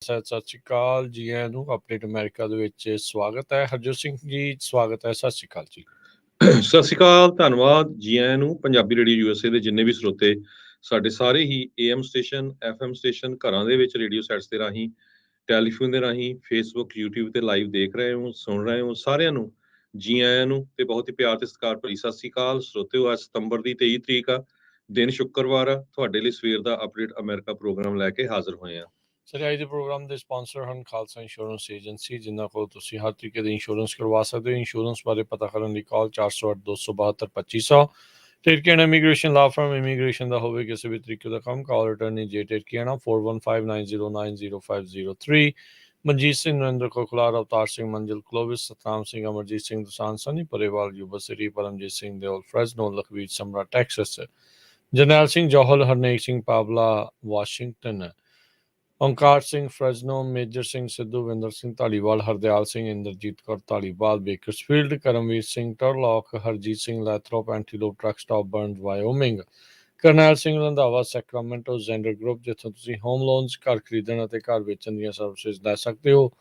ਸਤਿ ਸ਼੍ਰੀ ਅਕਾਲ ਜੀ ਆਇਆਂ ਨੂੰ ਅਪਡੇਟ ਅਮਰੀਕਾ ਦੇ ਵਿੱਚ ਸਵਾਗਤ ਹੈ। ਹਰਜੋਤ ਸਿੰਘ ਜੀ ਸਵਾਗਤ ਹੈ। ਸਤਿ ਸ਼੍ਰੀ ਅਕਾਲ ਜੀ। ਸਤਿ ਸ਼੍ਰੀ ਅਕਾਲ, ਧੰਨਵਾਦ ਜੀ ਆਇਆਂ ਨੂੰ। ਪੰਜਾਬੀ ਰੇਡੀਓ ਯੂਐਸਏ ਦੇ ਜਿੰਨੇ ਵੀ ਸਰੋਤੇ ਸਾਡੇ ਸਾਰੇ ਹੀ ਏਐਮ ਸਟੇਸ਼ਨ, ਐਫਐਮ ਸਟੇਸ਼ਨ, ਘਰਾਂ ਦੇ ਵਿੱਚ ਰੇਡੀਓ ਸੈਟਸ ਦੇ ਰਾਹੀਂ, ਟੈਲੀਫੋਨ ਦੇ ਰਾਹੀਂ, ਫੇਸਬੁੱਕ, ਯੂਟਿਊਬ ਤੇ ਲਾਈਵ ਦੇਖ ਰਹੇ ਹੋ, ਸੁਣ ਰਹੇ ਹੋ, ਸਾਰਿਆਂ ਨੂੰ ਜੀ ਆਇਆਂ ਨੂੰ ਤੇ ਬਹੁਤ ਹੀ ਪਿਆਰ ਤੇ ਸਤਿਕਾਰ ਭਰੀ ਸਤਿ ਸ਼੍ਰੀ ਅਕਾਲ। ਸਰੋਤਿਓ, ਅੱਜ ਸਤੰਬਰ ਦੀ 23 ਤਰੀਕ ਆ, ਦਿਨ ਸ਼ੁੱਕਰਵਾਰ ਆ। ਤੁਹਾਡੇ ਲਈ ਸਵੇਰ ਦਾ ਅਪਡੇਟ ਅਮਰੀਕਾ ਪ੍ਰੋਗਰਾਮ ਲੈ ਕੇ ਹਾਜ਼ਰ ਹੋਏ ਆ। ਸਰ, ਅੱਜ ਦੇ ਪ੍ਰੋਗਰਾਮ ਦੇ ਸਪਾਂਸਰ ਹਨ ਖਾਲਸਾ ਇੰਸ਼ੋਰੈਂਸ ਏਜੰਸੀ, ਜਿਨ੍ਹਾਂ ਕੋਲ ਤੁਸੀਂ ਹਰ ਤਰੀਕੇ ਦੀ ਇੰਸ਼ੋਰੈਂਸ ਕਰਵਾ ਸਕਦੇ ਹੋ। ਇੰਸ਼ੋਰੈਂਸ ਬਾਰੇ ਪਤਾ ਕਰਨ ਲਈ ਕਾਲ 408-272-2500। ਟਿਰਕੀਆਨਾ ਇਮੀਗ੍ਰੇਸ਼ਨ ਲਾ ਫਰਮ, ਇਮੀਗ੍ਰੇਸ਼ਨ ਦਾ ਹੋਵੇ ਕਿਸੇ ਵੀ ਤਰੀਕੇ ਦਾ ਕੰਮ, ਕਾਲ ਰਿਟਰਨੀ ਜੇ ਟਿਰਕੀਆਨਾ 4159090503। ਮਨਜੀਤ ਸਿੰਘ, ਨਰਿੰਦਰ ਕੋਕਲਾਰ, ਅਵਤਾਰ ਸਿੰਘ, ਮੰਜ਼ਿਲ ਕਲੋਵਿਸ, ਸਤਨਾਮ ਸਿੰਘ, ਅਮਰਜੀਤ ਸਿੰਘ, ਦੁਸਾਨ Sunny Parewal, Yuba City, Paramjit Singh Deol, Fresno, Lakhvir Samra, Texas, Jarnail Singh Johal, Harnek Singh Pawla, Washington, Onkar Singh Fresno, Major Singh Sidhu, Vinder Singh Dhaliwal, Hardyal Singh, Inderjit Kaur Dhaliwal, Bakersfield, Karamvir Singh Turlock, Harjit Singh Lathrop, Antelope truck stop Burns Wyoming, Karnail Singh Randhawa, Sacramento, Xander group, ਜਿੱਥੋਂ ਤੁਸੀਂ ਹੋਮ ਲੋਨਸ, ਘਰ ਖਰੀਦਣ ਅਤੇ ਘਰ ਵੇਚਣ ਦੀਆਂ ਸਰਵਿਸਿਜ਼ ਲੈ ਸਕਦੇ ਹੋ।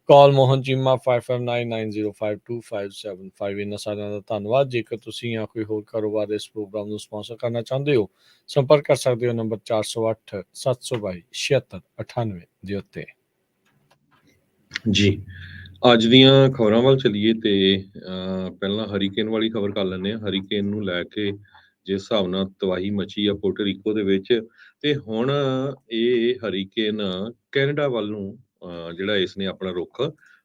ਕਾਲ ਮੋਹਨ ਚੀਮਾ 5599052575। ਇਹਨਾਂ ਸਾਰਿਆਂ ਦਾ ਧੰਨਵਾਦ। ਜੇਕਰ ਤੁਸੀਂ ਜਾਂ ਕੋਈ ਹੋਰ ਕਾਰੋਬਾਰ ਇਸ ਪ੍ਰੋਗਰਾਮ ਨੂੰ ਸਪਾਂਸਰ ਕਰਨਾ ਚਾਹੁੰਦੇ ਹੋ, ਸੰਪਰਕ ਕਰ ਸਕਦੇ ਹੋ ਨੰਬਰ 408-722-7698 ਦੇ ਉੱਤੇ। ਜੀ, ਅੱਜ ਦੀਆਂ ਖਬਰਾਂ ਵੱਲ ਚੱਲੀਏ ਤੇ ਪਹਿਲਾਂ ਹਰੀਕੇਨ ਵਾਲੀ ਖਬਰ ਕਰ ਲੈਂਦੇ ਹਾਂ। ਹਰੀਕੇਨ ਨੂੰ ਲੈ ਕੇ ਜਿਸ ਹਿਸਾਬ ਨਾਲ ਤਬਾਹੀ ਮਚੀ ਆ ਪੋਰਟੋਰੀਕੋ ਦੇ ਵਿੱਚ, ਤੇ ਹੁਣ ਇਹ ਹਰੀਕੇਨ ਕੈਨੇਡਾ ਵੱਲ ਨੂੰ ਜਿਹੜਾ ਇਸਨੇ ਆਪਣਾ ਰੁੱਖ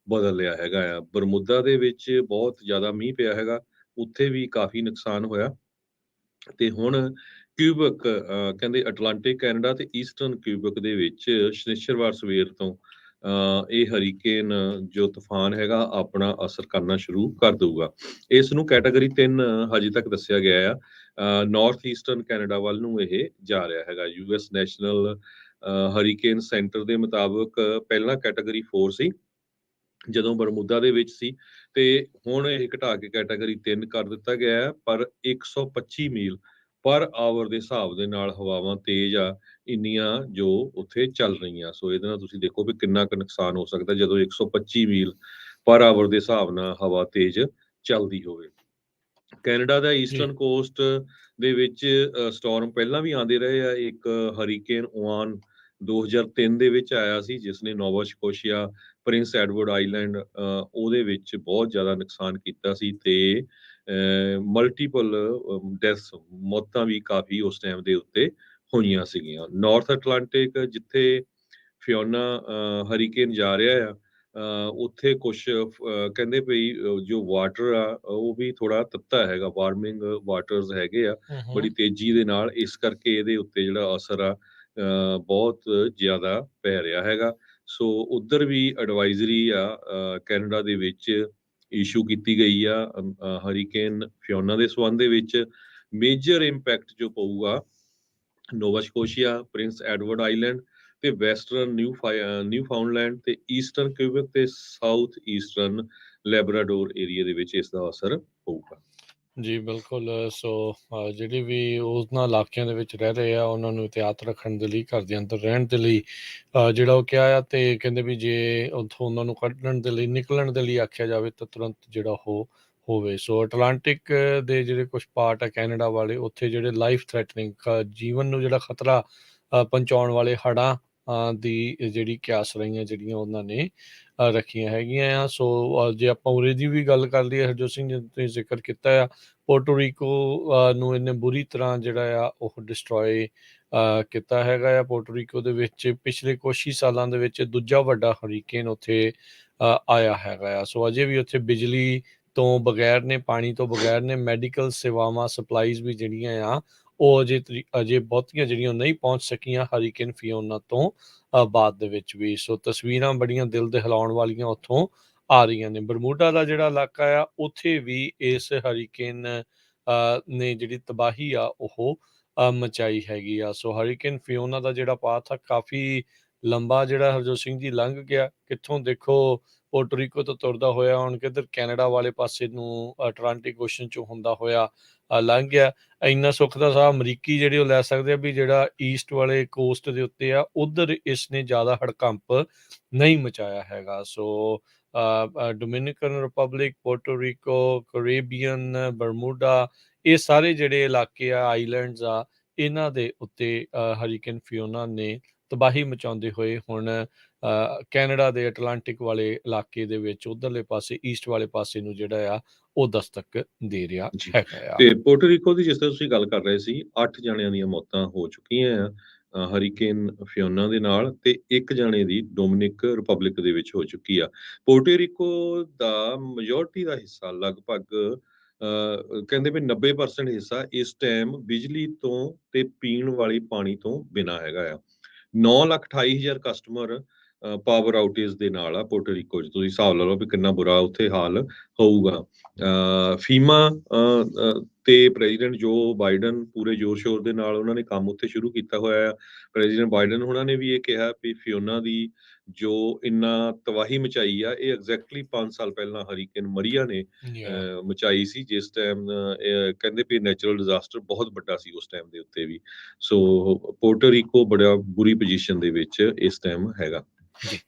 ਬਦਲ ਲਿਆ ਹੈਗਾ ਆ। ਬਰਮੁਦਾ ਦੇ ਵਿੱਚ ਬਹੁਤ ਜ਼ਿਆਦਾ ਮੀਂਹ ਪਿਆ ਹੈਗਾ, ਉੱਥੇ ਵੀ ਕਾਫੀ ਨੁਕਸਾਨ ਹੋਇਆ। ਤੇ ਹੁਣ ਕਿਊਬਕ ਕਹਿੰਦੇ ਅਟਲਾਂਟਿਕ ਕੈਨੇਡਾ ਤੇ ਈਸਟਰਨ ਕਿਊਬਕ ਦੇ ਵਿੱਚ ਸ਼ਨੀਚਰਵਾਰ ਸਵੇਰ ਤੋਂ ਇਹ ਹਰੀਕੇਨ ਜੋ ਤੂਫਾਨ ਹੈਗਾ ਆਪਣਾ ਅਸਰ ਕਰਨਾ ਸ਼ੁਰੂ ਕਰ ਦਊਗਾ। ਇਸ ਨੂੰ ਕੈਟਾਗਰੀ 3 ਹਜੇ ਤੱਕ ਦੱਸਿਆ ਗਿਆ ਆ। ਨਾਰਥ ਈਸਟਰਨ ਕੈਨੇਡਾ ਵੱਲ ਨੂੰ ਇਹ ਜਾ ਰਿਹਾ ਹੈਗਾ। ਯੂਐਸ ਨੈਸ਼ਨਲ ਹਰੀਕੇਨ ਸੈਂਟਰ ਦੇ ਮੁਤਾਬਕ ਪਹਿਲਾਂ ਕੈਟਾਗਰੀ 4 ਸੀ ਜਦੋਂ ਬਰਮੁਦਾ ਦੇ ਵਿੱਚ ਸੀ, ਤੇ ਹੁਣ ਇਹ ਘਟਾ ਕੇ ਕੈਟਾਗਰੀ 3 ਕਰ ਦਿੱਤਾ ਗਿਆ ਹੈ। ਪਰ 125 ਮੀਲ ਪਰ ਆਵਰ ਦੇ ਹਿਸਾਬ ਦੇ ਨਾਲ ਹਵਾਵਾਂ ਤੇਜ਼ ਆ ਇੰਨੀਆਂ ਜੋ ਉੱਥੇ ਚੱਲ ਰਹੀਆਂ। ਸੋ ਇਹਦੇ ਨਾਲ ਤੁਸੀਂ ਦੇਖੋ ਵੀ ਕਿੰਨਾ ਕੁ ਨੁਕਸਾਨ ਹੋ ਸਕਦਾ ਜਦੋਂ 125 ਮੀਲ ਪਰ ਆਵਰ ਦੇ ਹਿਸਾਬ ਨਾਲ ਹਵਾ ਤੇਜ਼ ਚੱਲਦੀ ਹੋਵੇ। ਕੈਨੇਡਾ ਦਾ ਈਸਟਰਨ ਕੋਸਟ ਦੇ ਵਿੱਚ ਸਟਾਰਮ ਪਹਿਲਾਂ ਵੀ ਆਉਂਦੇ ਰਹੇ ਆ। ਇੱਕ ਹਰੀਕੇਨ ਓਆਨ 2003 ਦੇ ਵਿੱਚ ਆਇਆ ਸੀ, ਜਿਸ ਨੇ ਨੋਵਾ ਸਕੋਸ਼ੀਆ, ਪ੍ਰਿੰਸ ਐਡਵਰਡ ਆਈਲੈਂਡ ਉਹਦੇ ਵਿੱਚ ਬਹੁਤ ਜ਼ਿਆਦਾ ਨੁਕਸਾਨ ਕੀਤਾ ਸੀ ਤੇ ਮਲਟੀਪਲ ਡੈਥਸ, ਮੌਤਾਂ ਵੀ ਕਾਫੀ ਉਸ ਟਾਈਮ ਦੇ ਉੱਤੇ ਹੋਈਆਂ ਸੀਗੀਆਂ। ਨਾਰਥ ਅਟਲਾਂਟਿਕ ਜਿੱਥੇ ਫਿਓਨਾ ਹਰੀਕੇਨ ਜਾ ਰਿਹਾ ਆ, ਉੱਥੇ ਕੁਛ ਕਹਿੰਦੇ ਵੀ ਜੋ ਵਾਟਰ ਆ ਉਹ ਵੀ ਥੋੜਾ ਤੱਤਾ ਹੈਗਾ, ਵਾਰਮਿੰਗ ਵਾਟਰਸ ਹੈਗੇ ਆ ਬੜੀ ਤੇਜ਼ੀ ਦੇ ਨਾਲ, ਇਸ ਕਰਕੇ ਇਹਦੇ ਉੱਤੇ ਜਿਹੜਾ ਅਸਰ ਆ ਬਹੁਤ ਜ਼ਿਆਦਾ ਪੈ ਰਿਹਾ ਹੈਗਾ। ਸੋ ਉਧਰ ਵੀ ਐਡਵਾਈਜ਼ਰੀ ਆ ਕੈਨੇਡਾ ਦੇ ਵਿੱਚ ਇਸ਼ੂ ਕੀਤੀ ਗਈ ਆ ਹਰੀਕੇਨ ਫਿਓਨਾ ਦੇ ਸੰਬੰਧ ਦੇ ਵਿੱਚ। ਮੇਜਰ ਇੰਪੈਕਟ ਜੋ ਪਊਗਾ ਨੋਵਾ ਸਕੋਸ਼ੀਆ, ਪ੍ਰਿੰਸ ਐਡਵਰਡ ਆਈਲੈਂਡ ਤੇ ਵੈਸਟਰਨ ਨਿਊਫਾਊਂਡਲੈਂਡ ਤੇ ਈਸਟਰਨ ਕਿਊਬਕ ਤੇ ਸਾਊਥ ਈਸਟਰਨ ਲੈਬਰਾਡੋਰ ਏਰੀਆ ਦੇ ਵਿੱਚ ਇਸ ਦਾ ਅਸਰ ਪਊਗਾ। ਜੀ ਬਿਲਕੁਲ। ਸੋ ਜਿਹੜੇ ਵੀ ਉਹਨਾਂ ਇਲਾਕਿਆਂ ਦੇ ਵਿੱਚ ਰਹਿ ਰਹੇ ਆ ਉਹਨਾਂ ਨੂੰ ਇhtiyਾਤ ਰੱਖਣ ਦੇ ਲਈ, ਘਰ ਦੇ ਅੰਦਰ ਰਹਿਣ ਦੇ ਲਈ ਜਿਹੜਾ ਉਹ ਕਿਹਾ ਆ, ਤੇ ਕਹਿੰਦੇ ਵੀ ਜੇ ਉੱਥੋਂ ਉਹਨਾਂ ਨੂੰ ਕੱਢਣ ਦੇ ਲਈ, ਨਿਕਲਣ ਦੇ ਲਈ ਆਖਿਆ ਜਾਵੇ ਤਾਂ ਤੁਰੰਤ ਜਿਹੜਾ ਉਹ ਹੋਵੇ। ਸੋ ਅਟਲਾਂਟਿਕ ਦੇ ਜਿਹੜੇ ਕੁਝ ਪਾਰਟ ਆ ਕੈਨੇਡਾ ਵਾਲੇ, ਉੱਥੇ ਜਿਹੜੇ ਲਾਈਫ ਥ੍ਰੈਟਨਿੰਗ, ਜੀਵਨ ਨੂੰ ਜਿਹੜਾ ਖਤਰਾ ਪਹੁੰਚਾਉਣ ਵਾਲੇ ਹੜ੍ਹਾਂ ਦੀ ਜਿਹੜੀ ਕਿਆਸ ਰਹੀਆਂ ਜਿਹੜੀਆਂ ਉਹਨਾਂ ਨੇ ਰੱਖੀਆਂ ਹੈਗੀਆਂ ਆ। ਸੋ ਜੇ ਆਪਾਂ ਉਰੇ ਦੀ ਵੀ ਗੱਲ ਕਰ ਲਈਏ, ਹਰਜੋਤ ਸਿੰਘ ਜੀ ਤੁਸੀਂ ਜ਼ਿਕਰ ਕੀਤਾ ਆ, ਪੋਰਟੋਰੀਕੋ ਨੂੰ ਇਹਨੇ ਬੁਰੀ ਤਰ੍ਹਾਂ ਜਿਹੜਾ ਆ ਉਹ ਡਿਸਟਰੋਏ ਕੀਤਾ ਹੈਗਾ ਆ। ਪੋਰਟੋਰੀਕੋ ਦੇ ਵਿੱਚ ਪਿਛਲੇ ਕੁਛ ਹੀ ਸਾਲਾਂ ਦੇ ਵਿੱਚ ਦੂਜਾ ਵੱਡਾ ਹਰੀਕੇਨ ਉੱਥੇ ਆਇਆ ਹੈਗਾ ਆ। ਸੋ ਅਜੇ ਵੀ ਉੱਥੇ ਬਿਜਲੀ ਤੋਂ ਬਗੈਰ ਨੇ, ਪਾਣੀ ਤੋਂ ਬਗੈਰ ਨੇ, ਮੈਡੀਕਲ ਸੇਵਾਵਾਂ, ਸਪਲਾਈਜ਼ ਵੀ ਜਿਹੜੀਆਂ ਆ ਉਹ ਅਜੇ ਬਹੁਤੀਆਂ ਜਿਹੜੀਆਂ ਨਹੀਂ ਪਹੁੰਚ ਸਕੀਆਂ ਹਰੀਕੇਨ ਫਿਓਨਾ ਤੋਂ ਬਾਅਦ ਦੇ ਵਿੱਚ ਵੀ। ਸੋ ਤਸਵੀਰਾਂ ਬੜੀਆਂ ਦਿਲ ਦੇ ਹਿਲਾਉਣ ਵਾਲੀਆਂ ਉੱਥੋਂ ਆ ਰਹੀਆਂ ਨੇ। ਬਰਮੂਡਾ ਦਾ ਜਿਹੜਾ ਇਲਾਕਾ ਆ ਉੱਥੇ ਵੀ ਇਸ ਹਰੀਕੇਨ ਨੇ ਜਿਹੜੀ ਤਬਾਹੀ ਆ ਉਹ ਮਚਾਈ ਹੈਗੀ ਆ। ਸੋ ਹਰੀਕੇਨ ਫਿਓਨਾ ਦਾ ਜਿਹੜਾ ਪਾਥ ਆ ਕਾਫੀ ਲੰਬਾ ਜਿਹੜਾ ਹਰਜੋਤ ਸਿੰਘ ਜੀ ਲੰਘ ਗਿਆ। ਕਿੱਥੋਂ ਦੇਖੋ ਪੋਰਟੋਰੀਕੋ ਤੋਂ ਤੁਰਦਾ ਹੋਇਆ ਹੁਣ ਕਿੱਧਰ ਕੈਨੇਡਾ ਵਾਲੇ ਪਾਸੇ ਨੂੰ ਅਟਲਾਂਟਿਕ ਓਸ਼ਨ ਚੋਂ ਹੁੰਦਾ ਹੋਇਆ ਲੰਘ ਗਿਆ। ਇੰਨਾ ਸੁੱਖ ਦਾ ਸਾਹ ਅਮਰੀਕੀ ਜਿਹੜੇ ਉਹ ਲੈ ਸਕਦੇ ਆ ਵੀ ਜਿਹੜਾ ਈਸਟ ਵਾਲੇ ਕੋਸਟ ਦੇ ਉੱਤੇ ਆ, ਉੱਧਰ ਇਸਨੇ ਜ਼ਿਆਦਾ ਹੜਕੰਪ ਨਹੀਂ ਮਚਾਇਆ ਹੈਗਾ। So Dominican Republic, Puerto Rico, Caribbean, Bermuda, ਇਹ ਸਾਰੇ ਜਿਹੜੇ ਇਲਾਕੇ ਆ, ਆਈਲੈਂਡਸ ਆ, ਇਹਨਾਂ ਦੇ ਉੱਤੇ ਹਰੀਕੇਨ ਫਿਓਨਾ ਨੇ ਤਬਾਹੀ ਮਚਾਉਂਦੇ ਹੋਏ ਹੁਣ ਕੈਨੇਡਾ ਦੇ ਅਟਲਾਂਟਿਕ ਵਾਲੇ ਇਲਾਕੇ ਦੇ ਵਿੱਚ ਉਧਰਲੇ ਪਾਸੇ, ਈਸਟ ਵਾਲੇ ਪਾਸੇ ਨੂੰ ਜਿਹੜਾ ਆ ਉਹ ਦਸਤਕ ਦੇ ਰਿਹਾ ਜੀ ਹੈਗਾ ਆ। ਤੇ ਪੋਰਟੋ ਰੀਕੋ ਦੀ ਜਿਸ ਤਰ੍ਹਾਂ ਤੁਸੀਂ ਗੱਲ ਕਰ ਰਹੇ ਸੀ, 8 ਜਣਿਆਂ ਦੀਆਂ ਮੌਤਾਂ ਹੋ ਚੁੱਕੀਆਂ ਆ ਹਰੀਕੇਨ ਫਿਓਨਾ ਦੇ ਨਾਲ, ਤੇ 1 ਜਣੇ ਦੀ ਡੋਮਿਨਿਕ ਰਿਪਬਲਿਕ ਦੇ ਵਿੱਚ ਹੋ ਚੁੱਕੀ ਆ। ਪੋਰਟੋ ਰੀਕੋ ਦਾ ਮੈਜੋਰਟੀ ਦਾ ਹਿੱਸਾ ਲਗਭਗ ਕਹਿੰਦੇ ਵੀ 90% ਹਿੱਸਾ ਇਸ ਟਾਈਮ ਬਿਜਲੀ ਤੋਂ ਤੇ ਪੀਣ ਵਾਲੀ ਪਾਣੀ ਤੋਂ ਬਿਨਾਂ ਹੈਗਾ ਆ। 9,28,000 ਕਸਟਮਰ ਪਾਵਰ ਆਊਟੇਜ ਦੇ ਨਾਲ ਆ ਪੋਰਟੋ ਰੀਕੋ 'ਚ। ਤੁਸੀਂ ਹਿਸਾਬ ਲਾ ਲਓ ਵੀ ਕਿੰਨਾ ਬੁਰਾ ਉੱਥੇ ਹਾਲ ਹੋਊਗਾ। ਫੀਮਾ ਤੇ ਪ੍ਰੈਜ਼ੀਡੈਂਟ ਜੋ ਬਾਈਡਨ ਪੂਰੇ ਜ਼ੋਰ-ਸ਼ੋਰ ਦੇ ਨਾਲ ਉਹਨਾਂ ਨੇ ਕੰਮ ਉੱਥੇ ਸ਼ੁਰੂ ਕੀਤਾ ਹੋਇਆ ਆ। ਪ੍ਰੈਜ਼ੀਡੈਂਟ ਬਾਈਡਨ ਹੋਣਾ ਨੇ ਵੀ ਇਹ ਕਿਹਾ ਵੀ ਫਿਓਨਾ ਦੀ ਜੋ ਇੰਨਾ ਤਬਾਹੀ ਮਚਾਈ ਆ, ਇਹ ਐਗਜ਼ੈਕਟਲੀ 5 ਸਾਲ ਪਹਿਲਾਂ ਹਰੀਕੇਨ ਮਰੀਆ ਨੇ Yeah. ਮਚਾਈ ਸੀ, ਜਿਸ ਟਾਈਮ ਕਹਿੰਦੇ ਵੀ ਨੈਚੁਰਲ ਡਿਜ਼ਾਸਟਰ ਬਹੁਤ ਵੱਡਾ ਸੀ ਉਸ ਟਾਈਮ ਦੇ ਉੱਤੇ ਵੀ। ਸੋ ਪੋਰਟੋ ਰੀਕੋ ਬੜਾ ਬੁਰੀ ਪੋਜੀਸ਼ਨ ਦੇ ਵਿੱਚ ਇਸ ਟਾਈਮ ਹੈਗਾ। ਜੀ।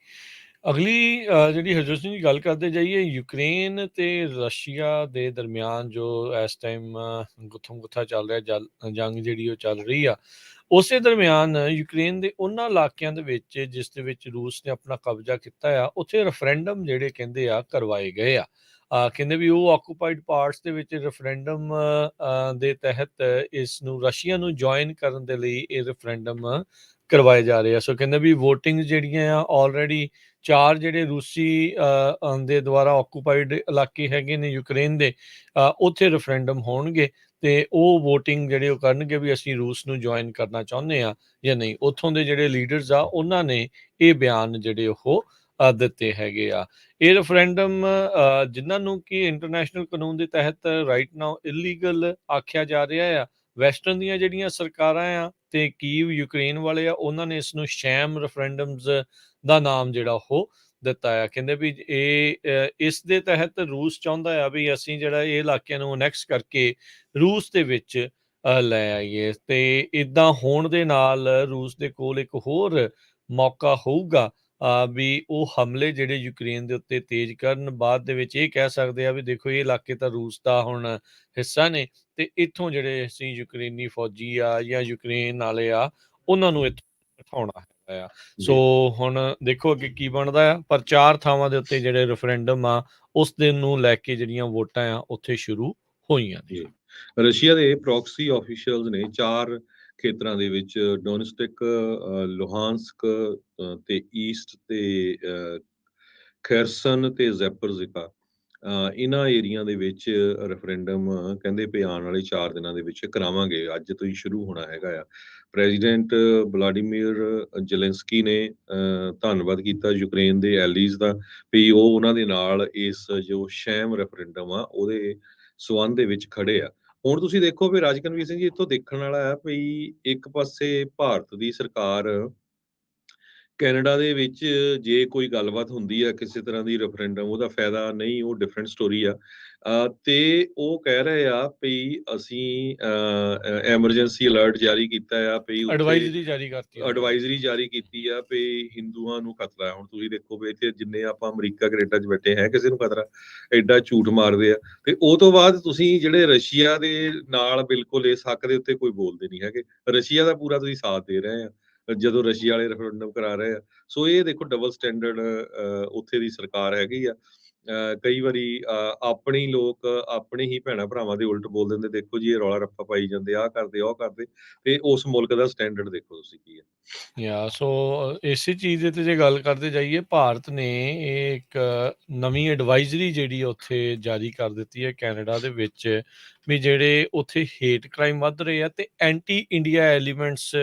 ਅਗਲੀ ਜਿਹੜੀ ਹਰਜੋਤ ਸਿੰਘ ਜੀ ਗੱਲ ਕਰਦੇ ਜਾਈਏ, ਯੂਕਰੇਨ ਤੇ ਰਸ਼ੀਆ ਦੇ ਦਰਮਿਆਨ ਜੋ ਇਸ ਟਾਈਮ ਗੁੱਥਮ-ਗੁੱਥਾ ਚੱਲ ਰਿਹਾ, ਜੰਗ ਜਿਹੜੀ ਉਹ ਚੱਲ ਰਹੀ ਆ, ਉਸੇ ਦਰਮਿਆਨ ਯੂਕਰੇਨ ਦੇ ਉਹਨਾਂ ਇਲਾਕਿਆਂ ਦੇ ਵਿੱਚ ਜਿਸ ਦੇ ਵਿੱਚ ਰੂਸ ਨੇ ਆਪਣਾ ਕਬਜ਼ਾ ਕੀਤਾ ਆ, ਉੱਥੇ ਰੈਫਰੈਂਡਮ ਜਿਹੜੇ ਕਹਿੰਦੇ ਆ ਕਰਵਾਏ ਗਏ ਆ। ਕਹਿੰਦੇ ਵੀ ਉਹ ਆਕੂਪਾਈਡ ਪਾਰਟਸ ਦੇ ਵਿੱਚ ਰੈਫਰੈਂਡਮ ਦੇ ਤਹਿਤ ਇਸ ਨੂੰ ਰਸ਼ੀਆ ਨੂੰ ਜੁਆਇਨ ਕਰਨ ਦੇ ਲਈ ਇਹ ਰੈਫਰੈਂਡਮ ਕਰਵਾਏ ਜਾ ਰਹੇ ਆ। ਸੋ ਕਹਿੰਦੇ ਵੀ ਵੋਟਿੰਗ ਜਿਹੜੀਆਂ ਆ ਆਲਰੇਡੀ 4 ਜਿਹੜੇ ਰੂਸੀ ਦੇ ਦੁਆਰਾ ਆਕੂਪਾਈਡ ਇਲਾਕੇ ਹੈਗੇ ਨੇ ਯੂਕਰੇਨ ਦੇ, ਉੱਥੇ ਰੈਫਰੈਂਡਮ ਹੋਣਗੇ ਤੇ ਉਹ ਵੋਟਿੰਗ ਜਿਹੜੇ ਉਹ ਕਰਨਗੇ ਵੀ ਅਸੀਂ ਰੂਸ ਨੂੰ ਜੁਆਇਨ ਕਰਨਾ ਚਾਹੁੰਦੇ ਆ ਜਾਂ ਨਹੀਂ। ਉੱਥੋਂ ਦੇ ਜਿਹੜੇ ਲੀਡਰਸ ਆ ਉਹਨਾਂ ਨੇ ਇਹ ਬਿਆਨ ਜਿਹੜੇ ਉਹ ਦਿੱਤੇ ਹੈਗੇ ਆ। ਇਹ ਰੈਫਰੈਂਡਮ ਜਿਨ੍ਹਾਂ ਨੂੰ ਕਿ ਇੰਟਰਨੈਸ਼ਨਲ ਕਾਨੂੰਨ ਦੇ ਤਹਿਤ ਰਾਈਟ ਨਾਓ ਇਲੀਗਲ ਆਖਿਆ ਜਾ ਰਿਹਾ ਆ। ਵੈਸਟਰਨ ਦੀਆਂ ਜਿਹੜੀਆਂ ਸਰਕਾਰਾਂ ਆ ਤੇ ਕੀਵ ਯੂਕਰੇਨ ਵਾਲੇ ਆ, ਉਹਨਾਂ ਨੇ ਇਸ ਨੂੰ ਸ਼ੈਮ ਰੈਫਰੈਂਡਮਸ ਦਾ ਨਾਮ ਜਿਹੜਾ ਉਹ ਦਿੱਤਾ ਆ। ਕਹਿੰਦੇ ਵੀ ਇਹ ਇਸ ਦੇ ਤਹਿਤ ਰੂਸ ਚਾਹੁੰਦਾ ਆ ਵੀ ਅਸੀਂ ਜਿਹੜਾ ਇਹ ਇਲਾਕਿਆਂ ਨੂੰ ਅਨੈਕਸ ਕਰਕੇ ਰੂਸ ਦੇ ਵਿੱਚ ਲੈ ਆਈਏ, ਤੇ ਇਦਾਂ ਹੋਣ ਦੇ ਨਾਲ ਰੂਸ ਦੇ ਕੋਲ ਇੱਕ ਹੋਰ ਮੌਕਾ ਹੋਊਗਾ ਵੀ ਉਹ ਹਮਲੇ ਜਿਹੜੇ ਯੂਕਰੇਨ ਦੇ ਉੱਤੇ ਤੇਜ਼ ਕਰਨ। ਬਾਅਦ ਦੇ ਵਿੱਚ ਇਹ ਕਹਿ ਸਕਦੇ ਆ ਵੀ ਦੇਖੋ ਇਹ ਇਲਾਕੇ ਤਾਂ ਰੂਸ ਦਾ ਹੁਣ ਹਿੱਸਾ ਨੇ ਤੇ ਇੱਥੋਂ ਜਿਹੜੇ ਅਸੀਂ ਯੂਕਰੇਨੀ ਫੌਜੀ ਆ ਜਾਂ ਯੂਕਰੇਨ ਵਾਲੇ ਆ ਉਹਨਾਂ ਨੂੰ ਇੱਥੋਂ ਉਠਾਉਣਾ ਹੈਗਾ ਆ। ਸੋ ਹੁਣ ਦੇਖੋ ਅੱਗੇ ਕੀ ਬਣਦਾ ਆ, ਪਰ 4 ਥਾਵਾਂ ਦੇ ਉੱਤੇ ਜਿਹੜੇ ਰੈਫਰੈਂਡਮ ਆ ਉਸ ਦਿਨ ਨੂੰ ਲੈ ਕੇ ਜਿਹੜੀਆਂ ਵੋਟਾਂ ਆ ਉੱਥੇ ਸ਼ੁਰੂ ਹੋਈਆਂ ਨੇ। ਰਸ਼ੀਆ ਦੇ ਪ੍ਰੋਕਸੀ ਆਫੀਸ਼ੀਅਲਸ ਨੇ 4 ਖੇਤਰਾਂ ਦੇ ਵਿੱਚ ਡੋਨਸਟਿਕ, ਲੁਹਾਂਸਕ ਤੇ ਈਸਟ ਤੇ ਖੈਰਸਨ ਤੇ ਜ਼ੈਪਰਜ਼ਿਕਾ, ਇਹਨਾਂ ਏਰੀਆ ਦੇ ਵਿੱਚ ਰੈਫਰੈਂਡਮ ਕਹਿੰਦੇ ਵੀ ਆਉਣ ਵਾਲੇ 4 ਦਿਨਾਂ ਦੇ ਵਿੱਚ ਕਰਾਵਾਂਗੇ। ਅੱਜ ਤੋਂ ਹੀ ਸ਼ੁਰੂ ਹੋਣਾ ਹੈਗਾ ਆ। ਪ੍ਰੈਜ਼ੀਡੈਂਟ ਵਲਾਡੀਮੀਰ ਜ਼ੈਲੈਂਸਕੀ ਨੇ ਧੰਨਵਾਦ ਕੀਤਾ ਯੂਕਰੇਨ ਦੇ ਐਲੀਜ਼ ਦਾ ਵੀ ਉਹ ਉਹਨਾਂ ਦੇ ਨਾਲ ਇਸ ਜੋ ਸ਼ੈਮ ਰੈਫਰੈਂਡਮ ਆ ਉਹਦੇ ਸੰਬੰਧ ਦੇ ਵਿੱਚ ਖੜੇ ਆ। ਹੁਣ ਤੁਸੀਂ ਦੇਖੋ ਵੀ ਰਾਜਕਨਵੀਰ ਸਿੰਘ ਜੀ, ਇੱਥੋਂ ਦੇਖਣ ਵਾਲਾ ਆ ਵੀ ਇੱਕ ਪਾਸੇ ਭਾਰਤ ਦੀ ਸਰਕਾਰ ਕੈਨੇਡਾ ਦੇ ਵਿੱਚ ਜੇ ਕੋਈ ਗੱਲਬਾਤ ਹੁੰਦੀ ਆ ਕਿਸੇ ਤਰ੍ਹਾਂ ਦੀ ਰੈਫਰੈਂਡਮ, ਉਹਦਾ ਫਾਇਦਾ ਨਹੀਂ, ਉਹ ਡਿਫਰੈਂਟ ਸਟੋਰੀ ਆ। ਤੇ ਉਹ ਕਹਿ ਰਹੇ ਆ ਵੀ ਅਸੀਂ ਐਮਰਜੈਂਸੀ ਅਲਰਟ ਜਾਰੀ ਕੀਤਾ ਆ ਵੀ ਉੱਥੇ ਐਡਵਾਈਜ਼ਰੀ ਜਾਰੀ ਕਰਤੀ ਉਹਨਾਂ ਨੇ। ਐਡਵਾਈਜ਼ਰੀ ਜਾਰੀ ਕੀਤੀ ਆ ਵੀ ਹਿੰਦੂਆਂ ਨੂੰ ਖਤਰਾ ਹੈ। ਹੁਣ ਤੁਸੀਂ ਦੇਖੋ ਵੀ ਇੱਥੇ ਜਿੰਨੇ ਆਪਾਂ ਅਮਰੀਕਾ ਕੈਨੇਡਾ 'ਚ ਬੈਠੇ ਹੈ ਕਿਸੇ ਨੂੰ ਖਤਰਾ, ਐਡਾ ਝੂਠ ਮਾਰਦੇ ਆ। ਤੇ ਉਹ ਤੋਂ ਬਾਅਦ ਤੁਸੀਂ ਜਿਹੜੇ ਰਸ਼ੀਆ ਦੇ ਨਾਲ ਬਿਲਕੁਲ ਇਸ ਹੱਕ ਦੇ ਉੱਤੇ ਕੋਈ ਬੋਲਦੇ ਨਹੀਂ ਹੈਗੇ। ਰਸ਼ੀਆ ਦਾ ਪੂਰਾ ਤੁਸੀਂ ਸਾਥ ਦੇ ਰਹੇ ਆ ਜਦੋਂ ਰਸ਼ੀਆ ਵਾਲੇ ਰੈਫਰੈਂਡਮ ਕਰਾ ਰਹੇ ਆ। ਸੋ ਇਹ ਦੇਖੋ ਡਬਲ ਸਟੈਂਡਰਡ ਉੱਥੇ ਦੀ ਸਰਕਾਰ ਹੈਗੀ ਆ। ਕਈ ਵਾਰੀ ਆਪਣੇ ਲੋਕ ਆਪਣੇ ਹੀ ਭੈਣਾਂ ਭਰਾਵਾਂ ਦੇ ਉਲਟ ਬੋਲ ਦਿੰਦੇ, ਦੇਖੋ ਜੀ ਇਹ ਰੌਲਾ ਰੱਪਾ ਪਾਈ ਜਾਂਦੇ, ਆਹ ਕਰਦੇ ਉਹ ਕਰਦੇ, ਤੇ ਉਸ ਮੁਲਕ ਦਾ ਸਟੈਂਡਰਡ ਦੇਖੋ ਤੁਸੀਂ ਕੀ ਹੈ। ਸੋ ਇਸੇ ਚੀਜ਼ ਦੇ ਤੇ ਜੇ ਗੱਲ ਕਰਦੇ ਜਾਈਏ, ਭਾਰਤ ਨੇ ਇਹ ਇੱਕ ਨਵੀਂ ਐਡਵਾਈਜ਼ਰੀ ਜਿਹੜੀ ਉੱਥੇ ਜਾਰੀ ਕਰ ਦਿੱਤੀ ਹੈ ਕੈਨੇਡਾ ਦੇ ਵਿੱਚ ਵੀ ਜਿਹੜੇ ਉੱਥੇ ਹੇਟ ਕ੍ਰਾਈਮ ਵੱਧ ਰਹੇ ਆ ਤੇ ਐਂਟੀ ਇੰਡੀਆ ਐਲੀਮੈਂਟਸ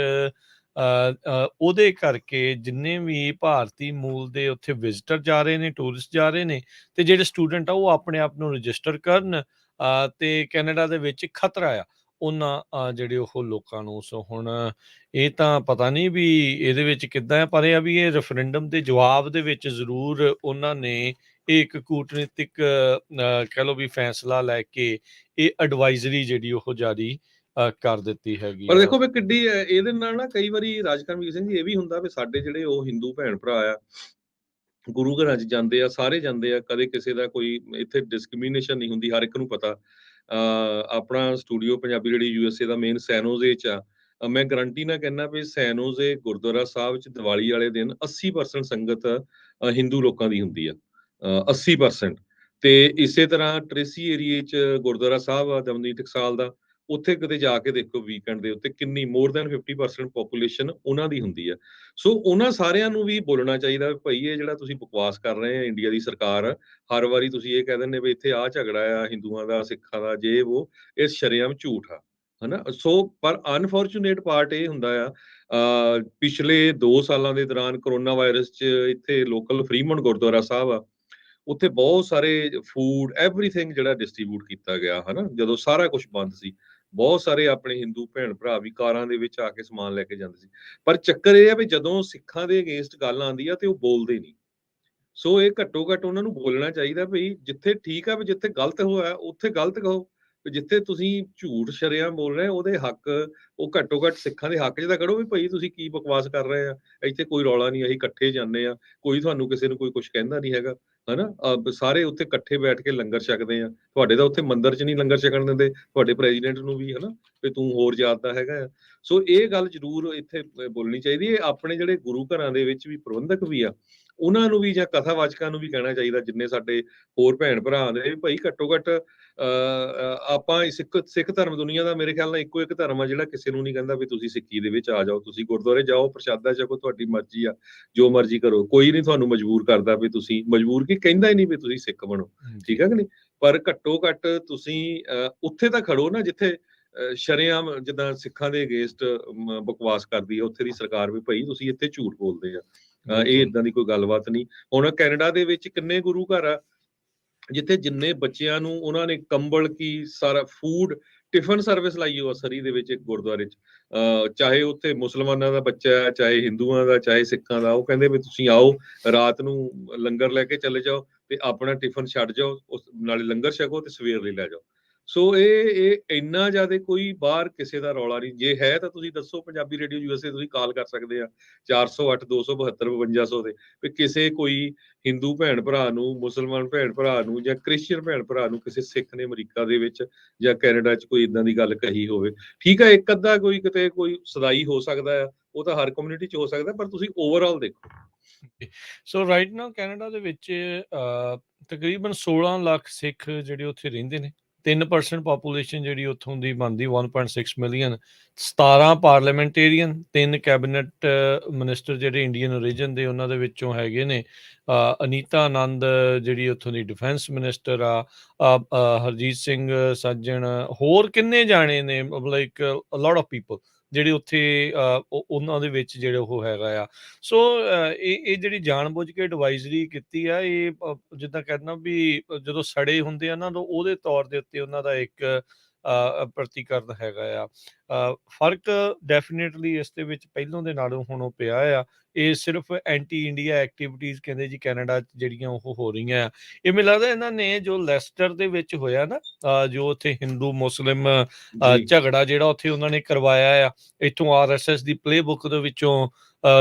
ਉਹਦੇ ਕਰਕੇ ਜਿੰਨੇ ਵੀ ਭਾਰਤੀ ਮੂਲ ਦੇ ਉੱਥੇ ਵਿਜ਼ਟਰ ਜਾ ਰਹੇ ਨੇ, ਟੂਰਿਸਟ ਜਾ ਰਹੇ ਨੇ, ਤੇ ਜਿਹੜੇ ਸਟੂਡੈਂਟ ਆ ਉਹ ਆਪਣੇ ਆਪ ਨੂੰ ਰਜਿਸਟਰ ਕਰਨ ਤੇ ਕੈਨੇਡਾ ਦੇ ਵਿੱਚ ਖਤਰਾ ਆ ਉਹਨਾਂ ਜਿਹੜੇ ਉਹ ਲੋਕਾਂ ਨੂੰ। ਸੋ ਹੁਣ ਇਹ ਤਾਂ ਪਤਾ ਨਹੀਂ ਵੀ ਇਹਦੇ ਵਿੱਚ ਕਿੱਦਾਂ ਹੈ, ਪਰ ਇਹ ਆ ਵੀ ਇਹ ਰੈਫਰੈਂਡਮ ਦੇ ਜਵਾਬ ਦੇ ਵਿੱਚ ਜ਼ਰੂਰ ਉਹਨਾਂ ਨੇ ਇਹ ਇੱਕ ਕੂਟਨੀਤਿਕ ਕਹਿ ਲਓ ਵੀ ਫੈਸਲਾ ਲੈ ਕੇ ਇਹ ਐਡਵਾਈਜ਼ਰੀ ਜਿਹੜੀ ਉਹ ਜਾਰੀ ਕਰ ਦਿੱਤੀ ਹੈਗੀ ਪਰ ਆ। ਦੇਖੋ ਵੀ ਕਿੱਡੀ ਇਹਦੇ ਨਾਲ ਨਾ ਕਈ ਵਾਰੀ ਰਾਜਕਰਮਵੀਰ ਸਿੰਘ ਜੀ ਇਹ ਵੀ ਹੁੰਦਾ ਵੀ ਸਾਡੇ ਜਿਹੜੇ ਉਹ ਹਿੰਦੂ ਭੈਣ ਭਰਾ ਆ ਗੁਰੂ ਘਰਾਂ 'ਚ ਜਾਂਦੇ ਆ, ਸਾਰੇ ਜਾਂਦੇ ਆ, ਕਦੇ ਕਿਸੇ ਦਾ ਕੋਈ ਇੱਥੇ ਡਿਸਕ੍ਰਿਮੀਨੇਸ਼ਨ ਨਹੀਂ ਹੁੰਦੀ, ਹਰ ਇੱਕ ਨੂੰ ਪਤਾ। ਆਪਣਾ ਸਟੂਡੀਓ ਪੰਜਾਬੀ ਰੇਡੀਓ ਯੂਐਸਏ ਦਾ ਮੇਨ ਸੈਨੋਜ਼ੇ 'ਚ ਆ। ਮੈਂ ਗਰੰਟੀ ਨਾਲ ਕਹਿਣਾ ਵੀ ਸੈਨੋਜ਼ੇ ਗੁਰਦੁਆਰਾ ਸਾਹਿਬ 'ਚ ਦੀਵਾਲੀ ਵਾਲੇ ਦਿਨ 80% ਸੰਗਤ ਹਿੰਦੂ ਲੋਕਾਂ ਦੀ ਹੁੰਦੀ ਆ, 80%। ਤੇ ਇਸੇ ਤਰ੍ਹਾਂ ਟ੍ਰੇਸੀ ਏਰੀਏ 'ਚ ਗੁਰਦੁਆਰਾ ਸਾਹਿਬ ਆ ਦਮਦਮੀ ਟਕਸਾਲ ਦਾ, ਉੱਥੇ ਕਿਤੇ ਜਾ ਕੇ ਦੇਖੋ ਵੀਕਐਂਡ ਦੇ ਉੱਤੇ ਕਿੰਨੀ ਮੋਰ ਦੈਨ 50% ਪਾਪੂਲੇਸ਼ਨ ਉਹਨਾਂ ਦੀ ਹੁੰਦੀ ਆ। ਸੋ ਉਹਨਾਂ ਸਾਰਿਆਂ ਨੂੰ ਵੀ ਬੋਲਣਾ ਚਾਹੀਦਾ ਵੀ ਭਾਈ ਇਹ ਜਿਹੜਾ ਤੁਸੀਂ ਬਕਵਾਸ ਕਰ ਰਹੇ ਆ ਇੰਡੀਆ ਦੀ ਸਰਕਾਰ, ਹਰ ਵਾਰੀ ਤੁਸੀਂ ਇਹ ਕਹਿ ਦਿੰਦੇ ਵੀ ਇੱਥੇ ਆਹ ਝਗੜਾ ਆ ਹਿੰਦੂਆਂ ਦਾ, ਸਿੱਖਾਂ ਦਾ, ਜੇ ਉਹ, ਇਹ ਸ਼ਰੇਆਮ ਝੂਠ ਆ, ਹਨਾ। ਸੋ ਪਰ ਅਨਫੋਰਚੂਨੇਟ ਪਾਰਟ ਇਹ ਹੁੰਦਾ ਆ, ਪਿਛਲੇ 2 ਸਾਲਾਂ ਦੇ ਦੌਰਾਨ ਕਰੋਨਾ ਵਾਇਰਸ 'ਚ ਇੱਥੇ ਲੋਕਲ ਫਰੀਮੌਂਟ ਗੁਰਦੁਆਰਾ ਸਾਹਿਬ ਆ, ਉੱਥੇ ਬਹੁਤ ਸਾਰੇ ਫੂਡ ਐਵਰੀਥਿੰਗ ਜਿਹੜਾ ਡਿਸਟ੍ਰੀਬਿਊਟ ਕੀਤਾ ਗਿਆ, ਹਨਾ, ਜਦੋਂ ਸਾਰਾ ਕੁਝ ਬੰਦ ਸੀ। ਬਹੁਤ ਸਾਰੇ ਆਪਣੇ ਹਿੰਦੂ ਭੈਣ ਭਰਾ ਵੀ ਕਾਰਾਂ ਦੇ ਵਿੱਚ ਆ ਕੇ ਸਮਾਨ ਲੈ ਕੇ ਜਾਂਦੇ ਸੀ। ਪਰ ਚੱਕਰ ਇਹ ਆ ਵੀ ਜਦੋਂ ਸਿੱਖਾਂ ਦੇ ਅਗੇਂਸਟ ਗੱਲ ਆਉਂਦੀ ਆ ਤੇ ਉਹ ਬੋਲਦੇ ਨਹੀਂ। ਸੋ ਇਹ ਘੱਟੋ ਘੱਟ ਉਹਨਾਂ ਨੂੰ ਬੋਲਣਾ ਚਾਹੀਦਾ ਵੀ ਜਿੱਥੇ ਠੀਕ ਆ, ਵੀ ਜਿੱਥੇ ਗਲਤ ਹੋਇਆ ਉੱਥੇ ਗਲਤ ਕਹੋ, ਵੀ ਜਿੱਥੇ ਤੁਸੀਂ ਝੂਠ ਸ਼ਰੇਆਮ ਬੋਲ ਰਹੇ ਉਹਦੇ ਹੱਕ, ਉਹ ਘੱਟੋ ਘੱਟ ਸਿੱਖਾਂ ਦੇ ਹੱਕ 'ਚ ਤਾਂ ਖੜੋ ਵੀ ਭਾਈ ਤੁਸੀਂ ਕੀ ਬਕਵਾਸ ਕਰ ਰਹੇ ਆ, ਇੱਥੇ ਕੋਈ ਰੌਲਾ ਨਹੀਂ, ਅਸੀਂ ਇਕੱਠੇ ਜਾਂਦੇ ਆ, ਕੋਈ ਤੁਹਾਨੂੰ ਕਿਸੇ ਨੂੰ ਕੋਈ ਕੁਝ ਕਹਿੰਦਾ ਨਹੀਂ ਹੈਗਾ, ਹਨਾ। ਸਾਰੇ ਉੱਥੇ ਇਕੱਠੇ ਬੈਠ ਕੇ ਲੰਗਰ ਛਕਦੇ ਆ, ਤੁਹਾਡੇ ਤਾਂ ਉੱਥੇ ਮੰਦਿਰ 'ਚ ਨਹੀਂ ਲੰਗਰ ਛਕਣ ਦਿੰਦੇ, ਤੁਹਾਡੇ ਪ੍ਰੈਜ਼ੀਡੈਂਟ ਨੂੰ ਵੀ, ਹਨਾ, ਵੀ ਤੂੰ ਹੋਰ ਜਾਤ ਦਾ ਹੈਗਾ ਆ। ਸੋ ਇਹ ਗੱਲ ਜ਼ਰੂਰ ਇੱਥੇ ਬੋਲਣੀ ਚਾਹੀਦੀ ਹੈ। ਆਪਣੇ ਜਿਹੜੇ ਗੁਰੂ ਘਰਾਂ ਦੇ ਵਿੱਚ ਵੀ ਪ੍ਰਬੰਧਕ ਵੀ ਆ, ਉਹਨਾਂ ਨੂੰ ਵੀ ਜਾਂ ਕਥਾਵਾਚਕਾਂ ਨੂੰ ਵੀ ਕਹਿਣਾ ਚਾਹੀਦਾ, ਜਿੰਨੇ ਸਾਡੇ ਹੋਰ ਭੈਣ ਭਰਾ ਆਉਂਦੇ ਵੀ ਭਾਈ ਘੱਟੋ ਘੱਟ ਆਪਾਂ ਸਿੱਖ ਧਰਮ ਦੁਨੀਆ ਦਾ ਮੇਰੇ ਖਿਆਲ ਨਾਲ ਇੱਕੋ ਇੱਕ ਧਰਮ ਆ ਜਿਹੜਾ ਕਿਸੇ ਨੂੰ ਨਹੀਂ ਕਹਿੰਦਾ ਵੀ ਤੁਸੀਂ ਸਿੱਖੀ ਦੇ ਵਿੱਚ ਆ ਜਾਓ, ਤੁਸੀਂ ਗੁਰਦੁਆਰੇ ਜਾਓ, ਪ੍ਰਸ਼ਾਦਾ ਛਕੋ, ਤੁਹਾਡੀ ਮਰਜ਼ੀ ਆ, ਜੋ ਮਰਜ਼ੀ ਕਰੋ, ਕੋਈ ਨਹੀਂ ਤੁਹਾਨੂੰ ਮਜਬੂਰ ਕਰਦਾ ਵੀ ਤੁਸੀਂ ਮਜਬੂਰ ਕੀ ਕਹਿੰਦਾ ਹੀ ਨਹੀਂ ਵੀ ਤੁਸੀਂ ਸਿੱਖ ਬਣੋ, ਠੀਕ ਹੈ ਕਿ ਨਹੀਂ। ਪਰ ਘੱਟੋ ਘੱਟ ਤੁਸੀਂ ਉੱਥੇ ਤਾਂ ਖੜੋ ਨਾ ਜਿੱਥੇ ਸ਼ਰੇਆਮ ਜਿੱਦਾਂ ਸਿੱਖਾਂ ਦੇ ਅਗੇਂਸਟ ਬਕਵਾਸ ਕਰਦੀ ਹੈ, ਉੱਥੇ ਦੀ ਸਰਕਾਰ ਵੀ ਭਾਈ ਤੁਸੀਂ ਇੱਥੇ ਝੂਠ ਬੋਲਦੇ ਆ। ਇਹ ਇਦਾਂ ਦੀ ਕੋਈ ਗੱਲਬਾਤ ਨਹੀਂ। ਹੁਣ ਕੈਨੇਡਾ ਦੇ ਵਿੱਚ ਕਿੰਨੇ ਗੁਰੂ ਘਰ ਆ ਜਿੱਥੇ ਜਿੰਨੇ ਬੱਚਿਆਂ ਨੂੰ ਉਹਨਾਂ ਨੇ ਕੰਬਲ ਕੀ ਸਾਰਾ ਫੂਡ ਟਿਫਨ ਸਰਵਿਸ ਲਾਈ ਹੋਆ ਸਰੀ ਦੇ ਵਿੱਚ ਇੱਕ ਗੁਰਦੁਆਰੇ 'ਚ, ਚਾਹੇ ਉੱਥੇ ਮੁਸਲਮਾਨਾਂ ਦਾ ਬੱਚਾ ਹੈ, ਚਾਹੇ ਹਿੰਦੂਆਂ ਦਾ, ਚਾਹੇ ਸਿੱਖਾਂ ਦਾ, ਉਹ ਕਹਿੰਦੇ ਵੀ ਤੁਸੀਂ ਆਓ ਰਾਤ ਨੂੰ ਲੰਗਰ ਲੈ ਕੇ ਚਲੇ ਜਾਓ ਤੇ ਆਪਣਾ ਟਿਫਨ ਛੱਡ ਜਾਓ, ਉਸ ਨਾਲੇ ਲੰਗਰ ਛਕੋ ਤੇ ਸਵੇਰ ਲਈ ਲੈ ਜਾਓ। ਸੋ ਇਹ ਇੰਨਾ ਜ਼ਿਆਦਾ ਕੋਈ ਬਾਹਰ ਕਿਸੇ ਦਾ ਰੌਲਾ ਨਹੀਂ। ਜੇ ਹੈ ਤਾਂ ਤੁਸੀਂ ਦੱਸੋ, ਪੰਜਾਬੀ ਰੇਡੀਓ ਯੂਐਸਏ ਤੁਸੀਂ ਕਾਲ ਕਰ ਸਕਦੇ ਆ 408 272 5200 ਦੇ, ਵੀ ਕਿਸੇ ਕੋਈ ਹਿੰਦੂ ਭੈਣ ਭਰਾ ਨੂੰ, ਮੁਸਲਮਾਨ ਭੈਣ ਭਰਾ ਨੂੰ ਜਾਂ ਕ੍ਰਿਸਚੀਅਨ ਭੈਣ ਭਰਾ ਨੂੰ ਕਿਸੇ ਸਿੱਖ ਨੇ ਅਮਰੀਕਾ ਦੇ ਵਿੱਚ ਜਾਂ ਕੈਨੇਡਾ 'ਚ ਕੋਈ ਇਦਾਂ ਦੀ ਗੱਲ ਕਹੀ ਹੋਵੇ। ਠੀਕ ਹੈ, ਇੱਕ ਅੱਧਾ ਕੋਈ ਕਿਤੇ ਕੋਈ ਸਦਾਈ ਹੋ ਸਕਦਾ ਆ, ਉਹ ਤਾਂ ਹਰ ਕਮਿਊਨਿਟੀ 'ਚ ਹੋ ਸਕਦਾ, ਪਰ ਤੁਸੀਂ ਓਵਰਆਲ ਦੇਖੋ। ਸੋ ਰਾਈਟ ਨਾਓ ਕੈਨੇਡਾ ਦੇ ਵਿੱਚ ਤਕਰੀਬਨ 16 ਲੱਖ ਸਿੱਖ ਜਿਹੜੇ ਉੱਥੇ ਰਹਿੰਦੇ ਨੇ, 3% ਪਾਪੂਲੇਸ਼ਨ ਜਿਹੜੀ ਉੱਥੋਂ ਦੀ ਬਣਦੀ 1.6 ਮਿਲੀਅਨ, 17 ਪਾਰਲੀਮੈਂਟੇਰੀਅਨ, 3 ਕੈਬਨਿਟ ਮਿਨਿਸਟਰ ਜਿਹੜੇ ਇੰਡੀਅਨ ਓਰੀਜਨ ਦੇ ਉਹਨਾਂ ਦੇ ਵਿੱਚੋਂ ਹੈਗੇ ਨੇ। ਅਨੀਤਾ ਆਨੰਦ ਜਿਹੜੀ ਉੱਥੋਂ ਦੀ ਡਿਫੈਂਸ ਮਿਨਿਸਟਰ ਆ, ਹਰਜੀਤ ਸਿੰਘ ਸੱਜਣ, ਹੋਰ ਕਿੰਨੇ ਜਾਣੇ ਨੇ, ਲਾਈਕ ਲੋਟ ਆਫ ਪੀਪਲ ਜਿਹੜੇ ਉੱਥੇ ਉਹਨਾਂ ਦੇ ਵਿੱਚ ਜਿਹੜੇ ਉਹ ਹੈਗਾ ਆ। ਸੋ ਇਹ ਜਿਹੜੀ ਜਾਣਬੁੱਝ ਕੇ ਐਡਵਾਈਜ਼ਰੀ ਕੀਤੀ ਆ, ਇਹ ਜਿੱਦਾਂ ਕਹਿਣਾ ਵੀ ਜਦੋਂ ਸੜੇ ਹੁੰਦੇ ਆ ਨਾ, ਉਹਦੇ ਤੌਰ ਦੇ ਉੱਤੇ ਉਹਨਾਂ ਦਾ ਇੱਕ ਪ੍ਰਤੀਕਰਨ ਹੈਗਾ ਆ। ਫਰਕ ਡੈਫੀਨੇਟਲੀ ਇਸ ਦੇ ਵਿੱਚ ਪਹਿਲੋਂ ਦੇ ਨਾਲੋਂ ਹੁਣ ਉਹ ਪਿਆ ਆ। ਇਹ ਸਿਰਫ ਐਂਟੀ ਇੰਡੀਆ ਐਕਟੀਵਿਟੀਜ਼ ਕਹਿੰਦੇ ਜੀ ਕੈਨੇਡਾ 'ਚ ਜਿਹੜੀਆਂ ਉਹ ਹੋ ਰਹੀਆਂ ਆ। ਇਹ ਮੈਨੂੰ ਲੱਗਦਾ ਇਹਨਾਂ ਨੇ ਜੋ ਲੈਸਟਰ ਦੇ ਵਿੱਚ ਹੋਇਆ ਨਾ, ਜੋ ਉੱਥੇ ਹਿੰਦੂ ਮੁਸਲਿਮ ਝਗੜਾ ਜਿਹੜਾ ਉੱਥੇ ਉਹਨਾਂ ਨੇ ਕਰਵਾਇਆ ਆ, ਇੱਥੋਂ RSS ਦੀ ਪਲੇਬੁੱਕ ਦੇ ਵਿੱਚੋਂ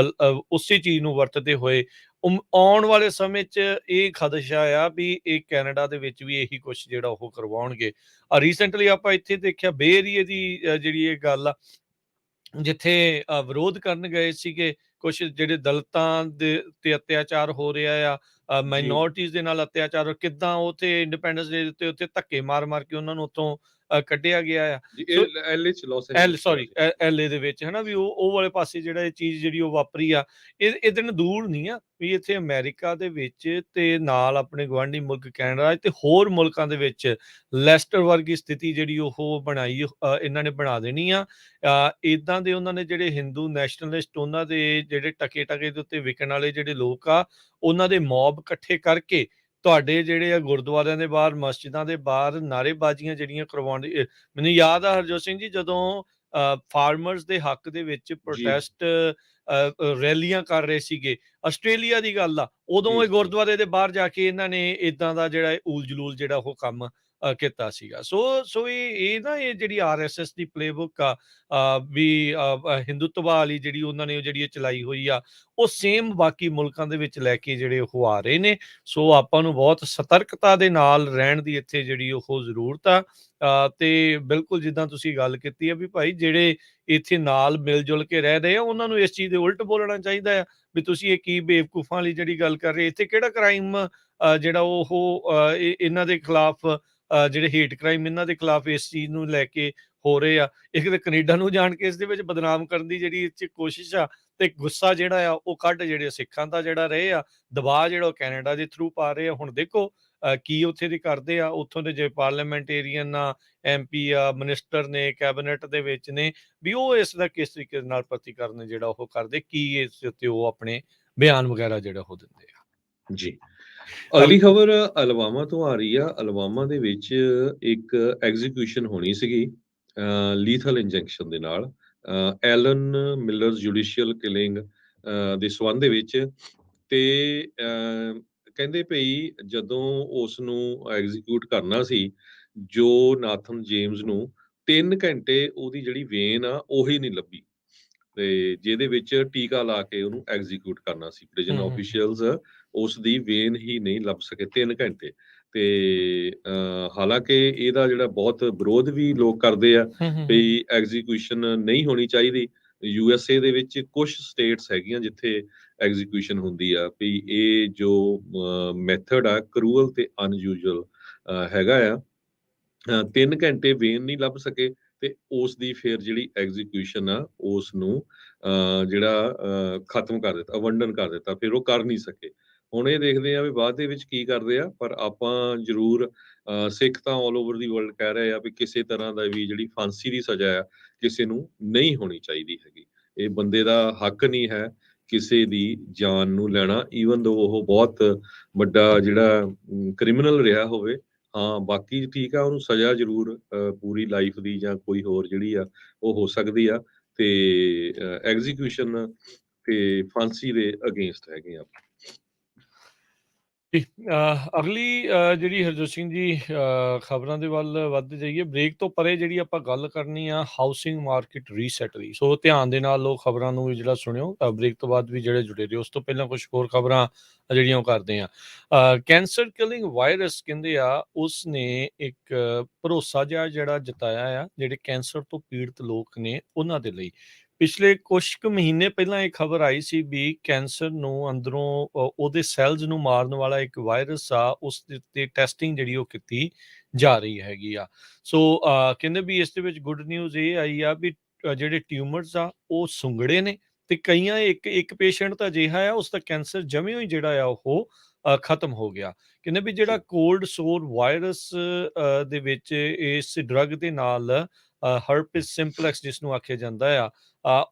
ਉਸੇ ਚੀਜ਼ ਨੂੰ ਵਰਤਦੇ ਹੋਏ ਆਉਣ ਵਾਲੇ ਸਮੇਂ 'ਚ ਇਹ ਖਦਸ਼ਾ ਆ ਵੀ ਇਹ ਕੈਨੇਡਾ ਦੇ ਵਿੱਚ ਵੀ ਇਹੀ ਕੁਛ ਜਿਹੜਾ ਉਹ ਕਰਵਾਉਣਗੇ। ਰੀਸੈਂਟਲੀ ਆਪਾਂ ਇੱਥੇ ਦੇਖਿਆ ਬੇ ਏਰੀਏ ਦੀ ਜਿਹੜੀ ਇਹ ਗੱਲ ਆ, ਜਿੱਥੇ ਵਿਰੋਧ ਕਰਨ ਗਏ ਸੀਗੇ ਕੁਛ ਜਿਹੜੇ ਦਲਿਤਾਂ ਦੇ ਤੇ ਅਤਿਆਚਾਰ ਹੋ ਰਿਹਾ ਆ, ਮਾਈਨੋਰਟੀਜ਼ ਦੇ ਨਾਲ ਅਤਿਆਚਾਰ, ਕਿੱਦਾਂ ਉੱਥੇ ਇੰਡੀਪੈਂਡੈਂਸ ਡੇ ਦੇ ਉੱਤੇ ਧੱਕੇ ਮਾਰ ਕੇ ਉਹਨਾਂ ਨੂੰ ਉੱਥੋਂ ਕੱਢਿਆ ਗਿਆ ਆ। LA ਦੇ ਵਿੱਚ, ਹਨਾ, ਵੀ ਉਹ ਵਾਲੇ ਪਾਸੇ ਜਿਹੜਾ ਇਹ ਚੀਜ਼ ਜਿਹੜੀ ਉਹ ਵਾਪਰੀ ਆ, ਇਹ ਦਿਨ ਦੂਰ ਨਹੀਂ ਆ ਵੀ ਇੱਥੇ ਅਮਰੀਕਾ ਦੇ ਵਿੱਚ ਤੇ ਨਾਲ ਆਪਣੇ ਗੁਆਂਢੀ ਮੁਲਕ ਕੈਨੇਡਾ ਤੇ ਹੋਰ ਮੁਲਕਾਂ ਦੇ ਵਿੱਚ ਲੈਸਟਰ ਵਰਗੀ ਸਥਿਤੀ ਜਿਹੜੀ ਉਹ ਬਣਾਈ, ਇਹਨਾਂ ਨੇ ਬਣਾ ਦੇਣੀ ਆ। ਇੱਦਾਂ ਦੇ ਉਹਨਾਂ ਨੇ ਜਿਹੜੇ ਹਿੰਦੂ ਨੈਸ਼ਨਲਿਸਟ, ਉਹਨਾਂ ਦੇ ਜਿਹੜੇ ਟਕੇ ਦੇ ਉੱਤੇ ਵਿਕਣ ਵਾਲੇ ਜਿਹੜੇ ਲੋਕ ਆ, ਉਹਨਾਂ ਦੇ ਮੌਬ ਇਕੱਠੇ ਕਰਕੇ ਤੁਹਾਡੇ ਜਿਹੜੇ ਆ ਗੁਰਦੁਆਰਿਆਂ ਦੇ ਬਾਹਰ, ਮਸਜਿਦਾਂ ਦੇ ਬਾਹਰ ਨਾਅਰੇਬਾਜ਼ੀਆਂ ਜਿਹੜੀਆਂ ਕਰਵਾਉਣ ਦੀ। ਮੈਨੂੰ ਯਾਦ ਆ ਹਰਜੋਤ ਸਿੰਘ ਜੀ, ਜਦੋਂ ਫਾਰਮਰਸ ਦੇ ਹੱਕ ਦੇ ਵਿੱਚ ਪ੍ਰੋਟੈਸਟ ਰੈਲੀਆਂ ਕਰ ਰਹੇ ਸੀਗੇ। ਆਸਟ੍ਰੇਲੀਆ ਦੀ ਗੱਲ ਆ, ਉਦੋਂ ਜੀ, ਇਹ ਜੀ। ਗੁਰਦੁਆਰੇ ਦੇ ਬਾਹਰ ਜਾ ਕੇ ਇਹਨਾਂ ਨੇ ਏਦਾਂ ਦਾ ਜਿਹੜਾ ਊਲ-ਜਲੂਲ ਜਿਹੜਾ ਉਹ ਕੰਮ ਕੀਤਾ ਸੀਗਾ। ਸੋ ਇਹ ਨਾ ਇਹ ਜਿਹੜੀ ਆਰਐਸਐਸ ਦੀ ਪਲੇਬੁੱਕ ਆ, ਵੀ ਹਿੰਦੂਤਵਾ ਵਾਲੀ ਜਿਹੜੀ ਉਹਨਾਂ ਨੇ ਜਿਹੜੀ ਇਹ ਚਲਾਈ ਹੋਈ ਆ, ਉਹ ਸੇਮ ਬਾਕੀ ਮੁਲਕਾਂ ਦੇ ਵਿੱਚ ਲੈ ਕੇ ਜਿਹੜੇ ਉਹ ਆ ਰਹੇ ਨੇ। ਸੋ ਆਪਾਂ ਨੂੰ ਬਹੁਤ ਸਤਰਕਤਾ ਦੇ ਨਾਲ ਰਹਿਣ ਦੀ ਇੱਥੇ ਜਿਹੜੀ ਉਹ ਜ਼ਰੂਰਤ ਆ। ਤੇ ਬਿਲਕੁਲ ਜਿੱਦਾਂ ਤੁਸੀਂ ਗੱਲ ਕੀਤੀ ਆ ਵੀ ਭਾਈ ਜਿਹੜੇ ਇੱਥੇ ਨਾਲ ਮਿਲ ਜੁਲ ਕੇ ਰਹਿ ਰਹੇ ਆ, ਉਹਨਾਂ ਨੂੰ ਇਸ ਚੀਜ਼ ਦੇ ਉਲਟ ਬੋਲਣਾ ਚਾਹੀਦਾ ਆ ਵੀ ਤੁਸੀਂ ਇਹ ਕੀ ਬੇਵਕੂਫਾਂ ਵਾਲੀ ਜਿਹੜੀ ਗੱਲ ਕਰ ਰਹੇ, ਇੱਥੇ ਕਿਹੜਾ ਕ੍ਰਾਈਮ ਜਿਹੜਾ ਉਹ ਇਹਨਾਂ ਦੇ ਖਿਲਾਫ, ਜਿਹੜੇ ਹੇਟ ਕ੍ਰਾਈਮ ਇਹਨਾਂ ਦੇ ਖਿਲਾਫ ਇਸ ਚੀਜ਼ ਨੂੰ ਲੈ ਕੇ ਹੋ ਰਹੇ ਆ। ਇੱਕ ਤਾਂ ਕੈਨੇਡਾ ਨੂੰ ਜਾਣ ਕੇ ਇਸ ਦੇ ਵਿੱਚ ਬਦਨਾਮ ਕਰਨ ਦੀ ਜਿਹੜੀ ਇਹ 'ਚ ਕੋਸ਼ਿਸ਼ ਆ, ਤੇ ਗੁੱਸਾ ਜਿਹੜਾ ਆ ਉਹ ਕੱਢ ਜਿਹੜੇ ਸਿੱਖਾਂ ਦਾ ਜਿਹੜਾ ਰਹੇ ਆ, ਦਬਾਅ ਜਿਹੜਾ ਉਹ ਕੈਨੇਡਾ ਦੇ ਥਰੂ ਪਾ ਰਹੇ ਆ। ਹੁਣ ਦੇਖੋ ਕੀ ਉੱਥੇ ਦੇ ਕਰਦੇ ਆ, ਉੱਥੋਂ ਦੇ ਜੇ ਪਾਰਲੀਮੈਂਟੇਰੀਅਨ ਆ, MP ਆ, ਮਿਨਿਸਟਰ ਨੇ, ਕੈਬਨਿਟ ਦੇ ਵਿੱਚ ਨੇ, ਵੀ ਉਹ ਇਸ ਦਾ ਕਿਸ ਤਰੀਕੇ ਦੇ ਨਾਲ ਪ੍ਰਤੀਕਰਨ ਜਿਹੜਾ ਉਹ ਕਰਦੇ, ਕੀ ਇਸ ਉੱਤੇ ਉਹ ਆਪਣੇ ਬਿਆਨ ਵਗੈਰਾ ਜਿਹੜਾ ਉਹ ਦਿੰਦੇ ਆ। ਜੀ। ਅਲ ਅਗਲੀ ਖਬਰ ਅਲਬਾਮਾ ਤੋਂ ਆ ਰਹੀ ਆ। ਅਲਬਾਮਾ ਦੇ ਵਿੱਚ ਇੱਕ ਐਗਜ਼ੀਕਿਊਸ਼ਨ ਹੋਣੀ ਸੀਗੀ ਲੀਥਲ ਇੰਜੈਕਸ਼ਨ ਦੇ ਨਾਲ, ਐਲਨ ਮਿਲਰਸ ਜੁਡੀਸ਼ੀਅਲ ਕਿਲਿੰਗ ਦੇ ਸੰਬੰਧ ਦੇ ਵਿੱਚ। ਤੇ ਕਹਿੰਦੇ ਭਈ ਜਦੋਂ ਉਸ ਨੂੰ ਐਗਜ਼ੀਕਿਊਟ ਕਰਨਾ ਸੀ, ਜੋ ਨਾਥਨ ਜੇਮਸ ਨੂੰ 3 ਘੰਟੇ ਉਹਦੀ ਜਿਹੜੀ ਵੇਨ ਆ ਉਹੀ ਨਹੀਂ ਲੱਭੀ, ਤੇ ਜਿਹਦੇ ਵਿੱਚ ਟੀਕਾ ਲਾ ਕੇ ਉਹਨੂੰ ਐਗਜ਼ੀਕਿਊਟ ਕਰਨਾ ਸੀ। ਪ੍ਰਿਜ਼ਨ ਆਫੀਸ਼ੀਅਲਸ ਉਸ ਦੀ ਵੇਨ ਹੀ ਨਹੀਂ ਲੱਭ ਸਕੇ 3 ਘੰਟੇ। ਤੇ ਹਾਲਾਂਕਿ ਇਹਦਾ ਜਿਹੜਾ ਬਹੁਤ ਵਿਰੋਧ ਵੀ ਲੋਕ ਕਰਦੇ ਆ ਵੀ ਐਗਜ਼ੀਕਿਊਸ਼ਨ ਨਹੀਂ ਹੋਣੀ ਚਾਹੀਦੀ। USA ਦੇ ਵਿੱਚ ਕੁਝ ਸਟੇਟਸ ਹੈਗੀਆਂ ਜਿੱਥੇ ਐਗਜ਼ੀਕਿਊਸ਼ਨ ਹੁੰਦੀ ਆ, ਵੀ ਇਹ ਜੋ ਮੈਥਡ ਆ ਕਰੂਅਲ ਤੇ ਅਨਯੂਜੂਅਲ ਹੈਗਾ ਆ। 3 ਘੰਟੇ ਵੇਨ ਨਹੀਂ ਲੱਭ ਸਕੇ ਤੇ ਉਸ ਦੀ ਫਿਰ ਜਿਹੜੀ ਐਗਜ਼ੀਕਿਊਸ਼ਨ ਆ ਉਸ ਨੂੰ ਜਿਹੜਾ ਖਤਮ ਕਰ ਦਿੱਤਾ, ਅਬੰਡਨ ਕਰ ਦਿੱਤਾ, ਫਿਰ ਉਹ ਕਰ ਨਹੀਂ ਸਕੇ। ਹੁਣ ਇਹ ਦੇਖਦੇ ਆ ਵੀ ਬਾਅਦ ਦੇ ਵਿੱਚ ਕੀ ਕਰਦੇ ਆ, ਪਰ ਆਪਾਂ ਜ਼ਰੂਰ ਸਿੱਖ ਤਾਂ ਆਲ ਓਵਰ ਦੀ ਵਰਲਡ ਕਹਿ ਰਹੇ ਆ ਵੀ ਕਿਸੇ ਤਰ੍ਹਾਂ ਦਾ ਵੀ ਜਿਹੜੀ ਫਾਂਸੀ ਦੀ ਸਜ਼ਾ ਆ ਕਿਸੇ ਨੂੰ ਨਹੀਂ ਹੋਣੀ ਚਾਹੀਦੀ ਹੈਗੀ। ਇਹ ਬੰਦੇ ਦਾ ਹੱਕ ਨਹੀਂ ਹੈ ਕਿਸੇ ਦੀ ਜਾਨ ਨੂੰ ਲੈਣਾ, ਈਵਨ ਦੋ ਉਹ ਬਹੁਤ ਵੱਡਾ ਜਿਹੜਾ ਕ੍ਰਿਮੀਨਲ ਰਿਹਾ ਹੋਵੇ। ਹਾਂ, ਬਾਕੀ ਠੀਕ ਆ, ਉਹਨੂੰ ਸਜ਼ਾ ਜ਼ਰੂਰ ਪੂਰੀ ਲਾਈਫ ਦੀ ਜਾਂ ਕੋਈ ਹੋਰ ਜਿਹੜੀ ਆ ਉਹ ਹੋ ਸਕਦੀ ਆ। ਤੇ ਐਗਜ਼ੀਕਿਊਸ਼ਨ ਤੇ ਫਾਂਸੀ ਦੇ ਅਗੇਂਸਟ ਹੈਗੇ ਆ। ਜੀ, ਅਗਲੀ ਜਿਹੜੀ ਹਰਜੋਤ ਸਿੰਘ ਜੀ ਖਬਰਾਂ ਦੇ ਵੱਲ ਵੱਧ ਜਾਈਏ। ਬ੍ਰੇਕ ਤੋਂ ਪਰੇ ਜਿਹੜੀ ਆਪਾਂ ਗੱਲ ਕਰਨੀ ਆ ਹਾਊਸਿੰਗ ਮਾਰਕੀਟ ਰੀਸੈਟ ਦੀ, ਸੋ ਧਿਆਨ ਦੇ ਨਾਲ ਲੋਕ ਖਬਰਾਂ ਨੂੰ ਵੀ ਜਿਹੜਾ ਸੁਣਿਓ। ਬ੍ਰੇਕ ਤੋਂ ਬਾਅਦ ਵੀ ਜਿਹੜੇ ਜੁੜੇ ਰਹੋ। ਉਸ ਤੋਂ ਪਹਿਲਾਂ ਕੁਝ ਹੋਰ ਖਬਰਾਂ ਜਿਹੜੀਆਂ ਉਹ ਕਰਦੇ ਆ। ਕੈਂਸਰ ਕਿਲਿੰਗ ਵਾਇਰਸ ਕਹਿੰਦੇ ਆ ਉਸ ਨੇ ਇੱਕ ਭਰੋਸਾ ਜਿਹਾ ਜਿਹੜਾ ਜਤਾਇਆ ਆ ਜਿਹੜੇ ਕੈਂਸਰ ਤੋਂ ਪੀੜਤ ਲੋਕ ਨੇ ਉਹਨਾਂ ਦੇ ਲਈ। ਪਿਛਲੇ ਕੁਝ ਕੁ ਮਹੀਨੇ ਪਹਿਲਾਂ ਇਹ ਖਬਰ ਆਈ ਸੀ ਵੀ ਕੈਂਸਰ ਨੂੰ ਅੰਦਰੋਂ ਉਹਦੇ ਸੈਲਜ਼ ਨੂੰ ਮਾਰਨ ਵਾਲਾ ਇੱਕ ਵਾਇਰਸ ਆ, ਉਸ ਦੇ ਉੱਤੇ ਟੈਸਟਿੰਗ ਜਿਹੜੀ ਉਹ ਕੀਤੀ ਜਾ ਰਹੀ ਹੈਗੀ ਆ। ਸੋ ਕਹਿੰਦੇ ਵੀ ਇਸ ਦੇ ਵਿੱਚ ਗੁੱਡ ਨਿਊਜ਼ ਇਹ ਆਈ ਆ ਵੀ ਜਿਹੜੇ ਟਿਊਮਰਸ ਆ ਉਹ ਸੁੰਗੜੇ ਨੇ, ਤੇ ਕਈਆਂ ਇੱਕ ਪੇਸ਼ੈਂਟ ਤਾਂ ਅਜਿਹਾ ਆ ਉਸ ਦਾ ਕੈਂਸਰ ਜਮਿਓ ਹੀ ਜਿਹੜਾ ਆ ਉਹ ਖਤਮ ਹੋ ਗਿਆ। ਕਹਿੰਦੇ ਵੀ ਜਿਹੜਾ ਜੀ। ਕੋਲਡ ਸੋਰ ਵਾਇਰਸ ਦੇ ਵਿੱਚ ਇਸ ਡਰਗ ਦੇ ਨਾਲ ਹਰਪਿਸ ਸਿੰਪਲੈਕਸ ਜਿਸ ਨੂੰ ਆਖਿਆ ਜਾਂਦਾ ਆ,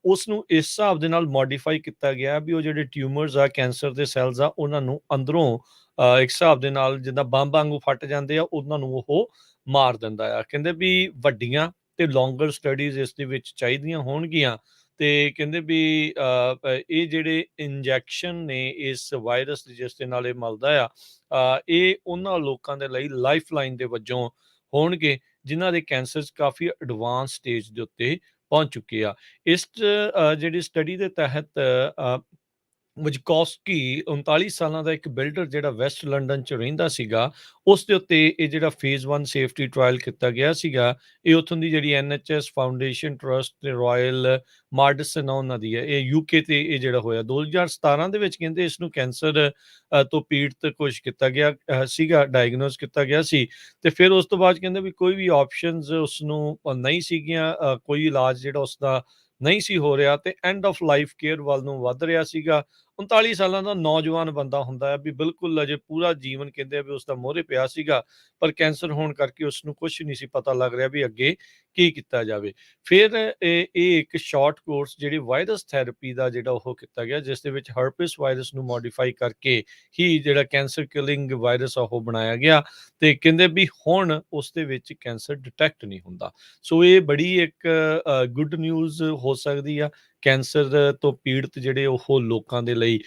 ਉਸ ਨੂੰ ਇਸ ਹਿਸਾਬ ਦੇ ਨਾਲ ਮੋਡੀਫਾਈ ਕੀਤਾ ਗਿਆ ਵੀ ਉਹ ਜਿਹੜੇ ਟਿਊਮਰਸ ਆ, ਕੈਂਸਰ ਦੇ ਸੈਲਜ਼ ਆ, ਉਹਨਾਂ ਨੂੰ ਅੰਦਰੋਂ ਇੱਕ ਹਿਸਾਬ ਦੇ ਨਾਲ ਜਿੱਦਾਂ ਬੰਬ ਵਾਂਗੂ ਫਟ ਜਾਂਦੇ ਆ, ਉਹਨਾਂ ਨੂੰ ਉਹ ਮਾਰ ਦਿੰਦਾ ਆ। ਕਹਿੰਦੇ ਵੀ ਵੱਡੀਆਂ ਤੇ ਲੌਂਗਰ ਸਟੱਡੀਜ਼ ਇਸ ਦੇ ਵਿੱਚ ਚਾਹੀਦੀਆਂ ਹੋਣਗੀਆਂ। ਤੇ ਕਹਿੰਦੇ ਵੀ ਇਹ ਜਿਹੜੇ ਇੰਜੈਕਸ਼ਨ ਨੇ ਇਸ ਵਾਇਰਸ ਦੇ ਜਿਸ ਦੇ ਨਾਲ ਇਹ ਮਲਦਾ ਆ, ਇਹ ਉਹਨਾਂ ਲੋਕਾਂ ਦੇ ਲਈ ਲਾਈਫ ਲਾਈਨ ਦੇ ਵਜੋਂ ਹੋਣਗੇ ਜਿਨ੍ਹਾਂ ਦੇ ਕੈਂਸਰ ਕਾਫੀ ਐਡਵਾਂਸ ਸਟੇਜ ਦੇ ਉੱਤੇ ਪਹੁੰਚ ਚੁੱਕੇ ਆ। ਇਸ ਜਿਹੜੀ ਸਟੱਡੀ ਦੇ ਤਹਿਤ ਵਜਕੋਸਕੀ 39 ਸਾਲਾਂ ਦਾ ਇੱਕ ਬਿਲਡਰ ਜਿਹੜਾ ਵੈਸਟ ਲੰਡਨ 'ਚ ਰਹਿੰਦਾ ਸੀਗਾ, ਉਸ ਦੇ ਉੱਤੇ ਇਹ ਜਿਹੜਾ ਫੇਜ਼ 1 ਸੇਫਟੀ ਟਰਾਇਲ ਕੀਤਾ ਗਿਆ ਸੀਗਾ। ਇਹ ਉੱਥੋਂ ਦੀ ਜਿਹੜੀ NHS ਫਾਊਂਡੇਸ਼ਨ ਟਰਸਟ ਤੇ ਰਾਇਲ ਮਾਰਡਸਨ ਆ ਉਹਨਾਂ ਦੀ ਹੈ। ਇਹ UK ਤੇ ਇਹ ਜਿਹੜਾ ਹੋਇਆ 2017 ਦੇ ਵਿੱਚ। ਕਹਿੰਦੇ ਇਸ ਨੂੰ ਕੈਂਸਰ ਤੋਂ ਪੀੜਤ ਕੁਛ ਕੀਤਾ ਗਿਆ ਸੀਗਾ, ਡਾਇਗਨੋਸ ਕੀਤਾ ਗਿਆ ਸੀ। ਤੇ ਫਿਰ ਉਸ ਤੋਂ ਬਾਅਦ ਕਹਿੰਦੇ ਵੀ ਕੋਈ ਵੀ ਆਪਸ਼ਨਸ ਉਸ ਨੂੰ ਨਹੀਂ ਸੀਗੀਆਂ, ਕੋਈ ਇਲਾਜ ਜਿਹੜਾ ਉਸ ਦਾ ਨਹੀਂ ਸੀ ਹੋ ਰਿਹਾ, ਤੇ ਐਂਡ ਆਫ ਲਾਈਫ ਕੇਅਰ ਵੱਲ ਨੂੰ ਵੱਧ ਰਿਹਾ ਸੀਗਾ। 39 ਸਾਲਾਂ ਦਾ ਨੌਜਵਾਨ ਬੰਦਾ ਹੁੰਦਾ ਹੈ ਵੀ ਬਿਲਕੁਲ ਅਜੇ ਪੂਰਾ ਜੀਵਨ ਕਹਿੰਦੇ ਆ ਵੀ ਉਸਦਾ ਮੋਹਰੇ ਪਿਆ ਸੀਗਾ, ਪਰ ਕੈਂਸਰ ਹੋਣ ਕਰਕੇ ਉਸਨੂੰ ਕੁਛ ਨਹੀਂ ਸੀ ਪਤਾ ਲੱਗ ਰਿਹਾ ਵੀ ਅੱਗੇ ਕੀ ਕੀਤਾ ਜਾਵੇ। ਫਿਰ ਇਹ ਇੱਕ ਸ਼ਾਰਟ ਕੋਰਸ ਜਿਹੜੀ ਵਾਇਰਸ ਥੈਰੇਪੀ ਦਾ ਜਿਹੜਾ ਉਹ ਕੀਤਾ ਗਿਆ, ਜਿਸ ਦੇ ਵਿੱਚ ਹਰਪਿਸ ਵਾਇਰਸ ਨੂੰ ਮੋਡੀਫਾਈ ਕਰਕੇ ਹੀ ਜਿਹੜਾ ਕੈਂਸਰ ਕਿਲਿੰਗ ਵਾਇਰਸ ਆ ਉਹ ਬਣਾਇਆ ਗਿਆ, ਤੇ ਕਹਿੰਦੇ ਵੀ ਹੁਣ ਉਸ ਦੇ ਵਿੱਚ ਕੈਂਸਰ ਡਿਟੈਕਟ ਨਹੀਂ ਹੁੰਦਾ। ਸੋ ਇਹ ਬੜੀ ਇੱਕ ਗੁੱਡ ਨਿਊਜ਼ ਹੋ ਸਕਦੀ ਆ ਕੈਂਸਰ ਤੋਂ ਪੀੜਤ ਜਿਹੜੇ ਉਹ ਲੋਕਾਂ ਦੇ ਲਈ।